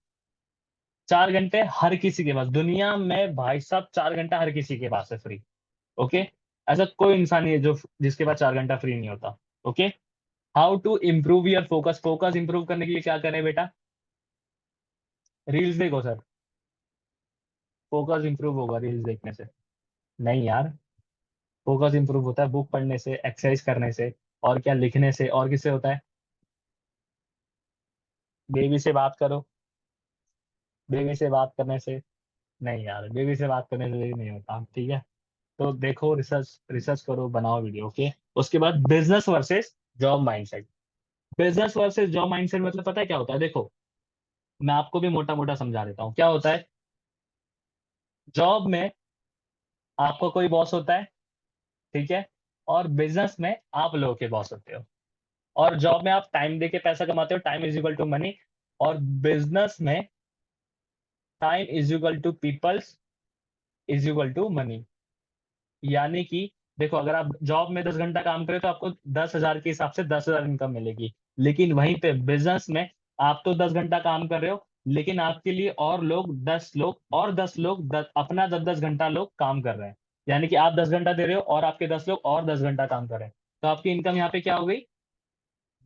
4 घंटे हर किसी के पास, दुनिया में भाई साहब 4 घंटा हर किसी के पास है फ्री। ओके, ऐसा कोई इंसान नहीं है जो जिसके पास 4 घंटा फ्री नहीं होता। Okay, how to improve your focus, focus improve करने के लिए क्या करें बेटा? रील्स देखो सर, फोकस इंप्रूव होगा रील्स देखने से? नहीं यार, फोकस इंप्रूव होता है बुक पढ़ने से, एक्सरसाइज करने से, और क्या, लिखने से, और किससे होता है? बेबी से बात करो, बेबी से बात करने से। नहीं यार, बेबी से बात करने से भी नहीं होता, ठीक है। तो देखो, रिसर्च रिसर्च करो, बनाओ वीडियो। ओके, उसके बाद business versus job mindset. Business versus job mindset मतलब पता है क्या होता है? देखो, मैं आपको भी मोटा मोटा समझा देता हूँ क्या होता है। जॉब में आपको कोई बॉस होता है, ठीक है, और बिजनेस में आप लोगों के बॉस होते हो। और जॉब में आप टाइम दे के पैसा कमाते हो, time is equal to money. और बिजनेस में time is equal to peoples is equal to money. यानी कि देखो, अगर आप जॉब में 10 घंटा काम करें तो आपको 10,000 के हिसाब से 10,000 इनकम मिलेगी। लेकिन वहीं पे बिजनेस में आप तो 10 घंटा काम कर रहे हो, लेकिन आपके लिए और लोग 10 लोग और 10 लोग अपना 10-10 घंटा लोग काम कर रहे हैं। यानी कि आप 10 घंटा दे रहे हो और आपके 10 लोग और 10 घंटा काम कर रहे हैं। तो आपकी इनकम यहाँ पे क्या हो गई?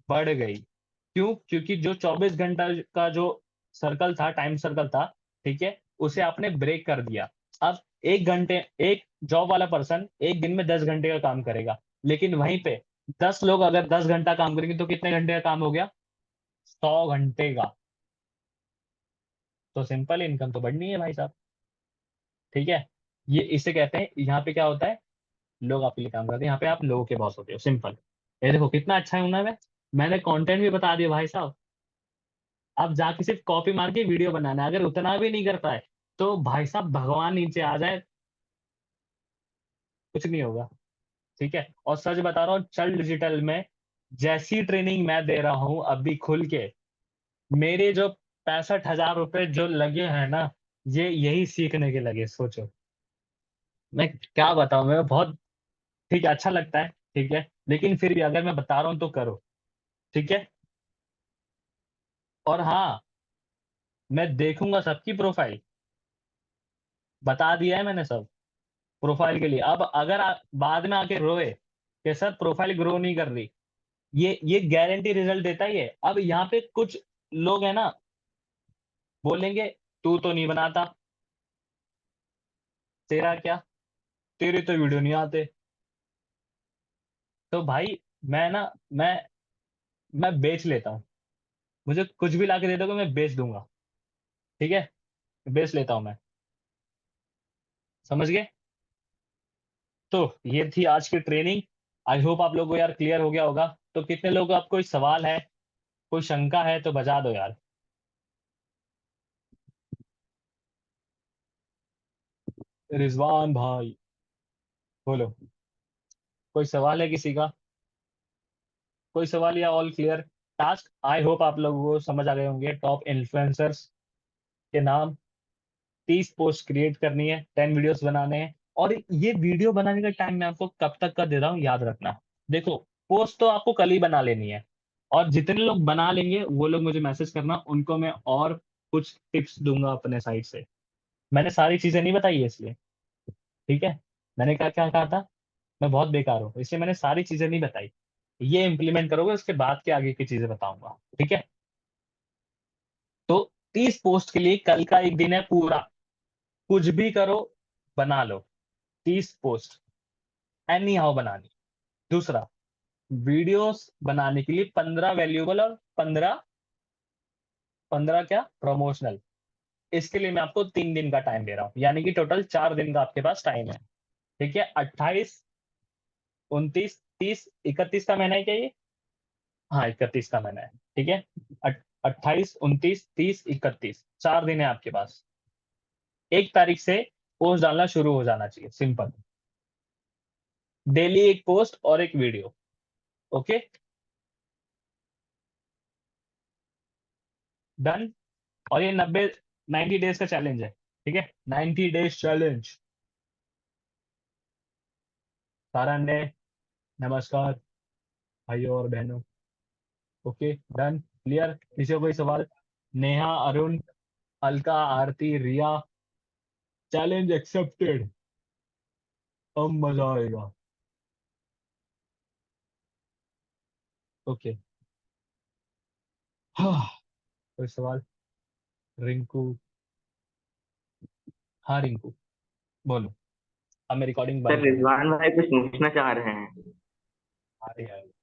बढ़ गई। क्यों? क्योंकि जो 24 घंटा का जो सर्कल था, टाइम सर्कल था, ठीक है, उसे आपने ब्रेक कर दिया। अब 1 घंटे, एक जॉब वाला पर्सन एक दिन में 10 घंटे का काम करेगा, लेकिन वहीं पे 10 लोग अगर 10 घंटा काम करेंगे तो कितने घंटे का काम हो गया? 100 घंटे का। तो सिंपल, इनकम तो बढ़नी है भाई साहब, ठीक है। ये इसे कहते हैं, यहाँ पे क्या होता है, लोग आपके लिए काम करते हैं, यहाँ पे आप लोगों के बॉस होते हो, सिंपल। ये देखो कितना अच्छा है ना मैं, मैंने कंटेंट भी बता दिया भाई साहब। अब जाके सिर्फ कॉपी मार के वीडियो बनाना है, अगर उतना भी नहीं कर पाए तो भाई साहब भगवान नीचे आ जाए, कुछ नहीं होगा, ठीक है। और सच बता रहा हूँ, चल डिजिटल में जैसी ट्रेनिंग मैं दे रहा हूँ अभी खुल के, मेरे जो 65,000 रुपए जो लगे हैं ना, ये यही सीखने के लगे, सोचो। मैं क्या बताऊं, मैं बहुत, ठीक है, अच्छा लगता है, ठीक है, लेकिन फिर भी अगर मैं बता रहा हूँ तो करो, ठीक है। और हाँ, मैं देखूंगा सबकी प्रोफाइल, बता दिया है मैंने सब, प्रोफाइल के लिए। अब अगर बाद में आके रोए कि सर प्रोफाइल ग्रो नहीं कर रही, ये गारंटी रिजल्ट देता ही है। अब यहाँ पे कुछ लोग है ना, बोलेंगे तू तो नहीं बनाता, तेरा क्या, तेरे तो वीडियो नहीं आते। तो भाई, मैं ना, मैं बेच लेता हूँ, मुझे कुछ भी लाके दे दोगे मैं बेच दूंगा, ठीक है, बेच लेता हूँ मैं, समझ गए? तो ये थी आज की ट्रेनिंग। आई होप आप लोगों को यार क्लियर हो गया होगा। तो कितने लोगों को, आप कोई सवाल है, कोई शंका है तो बजा दो यार। रिजवान भाई, बोलो, कोई सवाल है किसी का? कोई सवाल या all clear? Task I hope आप लोगों को समझ आ गए होंगे। टॉप इन्फ्लुएंसर्स के नाम, 30 पोस्ट क्रिएट करनी है, 10 वीडियोस बनाने हैं। और ये वीडियो बनाने का टाइम मैं आपको कब तक का दे रहा हूँ, याद रखना। देखो, पोस्ट तो आपको कल ही बना लेनी है, और जितने लोग बना लेंगे वो लोग मुझे मैसेज करना, उनको मैं और कुछ टिप्स दूंगा अपने साइड से। मैंने सारी चीजें नहीं बताई है इसलिए, ठीक है। मैंने क्या क्या कहा था, मैं बहुत बेकार हूँ इसलिए मैंने सारी चीजें नहीं बताई। ये इंप्लीमेंट करोगे उसके बाद के आगे की चीजें बताऊंगा, ठीक है। तो 30 पोस्ट के लिए कल का एक दिन है पूरा, कुछ भी करो, बना लो 30 पोस्ट, एनी हाउ बनानी। दूसरा, वीडियोस बनाने के लिए 15 वैल्यूएबल और 15 क्या प्रमोशनल। इसके लिए मैं आपको 3 दिन का टाइम दे रहा हूं, यानी कि टोटल 4 दिन का आपके पास टाइम है, ठीक है। 28, 29, 30, 31 का महीना है क्या ये? हाँ, 31 का महीना है, ठीक है। 28, 29, 30, 31, 4 दिन है आपके पास। 1 तारीख से पोस्ट डालना शुरू हो जाना चाहिए, सिंपल। डेली एक पोस्ट और एक वीडियो, ओके, डन। और ये 90 डेज का चैलेंज है। ठीक है, 90 डेज चैलेंज। सारण ने, नमस्कार भाइयों और बहनों। ओके, डन, क्लियर, किसी को कोई सवाल? नेहा, अरुण, अलका, आरती, रिया, चैलेंज एक्सेप्टेड। अब मजा आएगा। ओके, हाँ, कोई सवाल? रिंकू, हाँ रिंकू, बोलो। अब मैं रिकॉर्डिंग
सर
बंद कर रहा हूँ।
रिजवान भाई कुछ पूछना चाह रहे हैं।
आ रही है।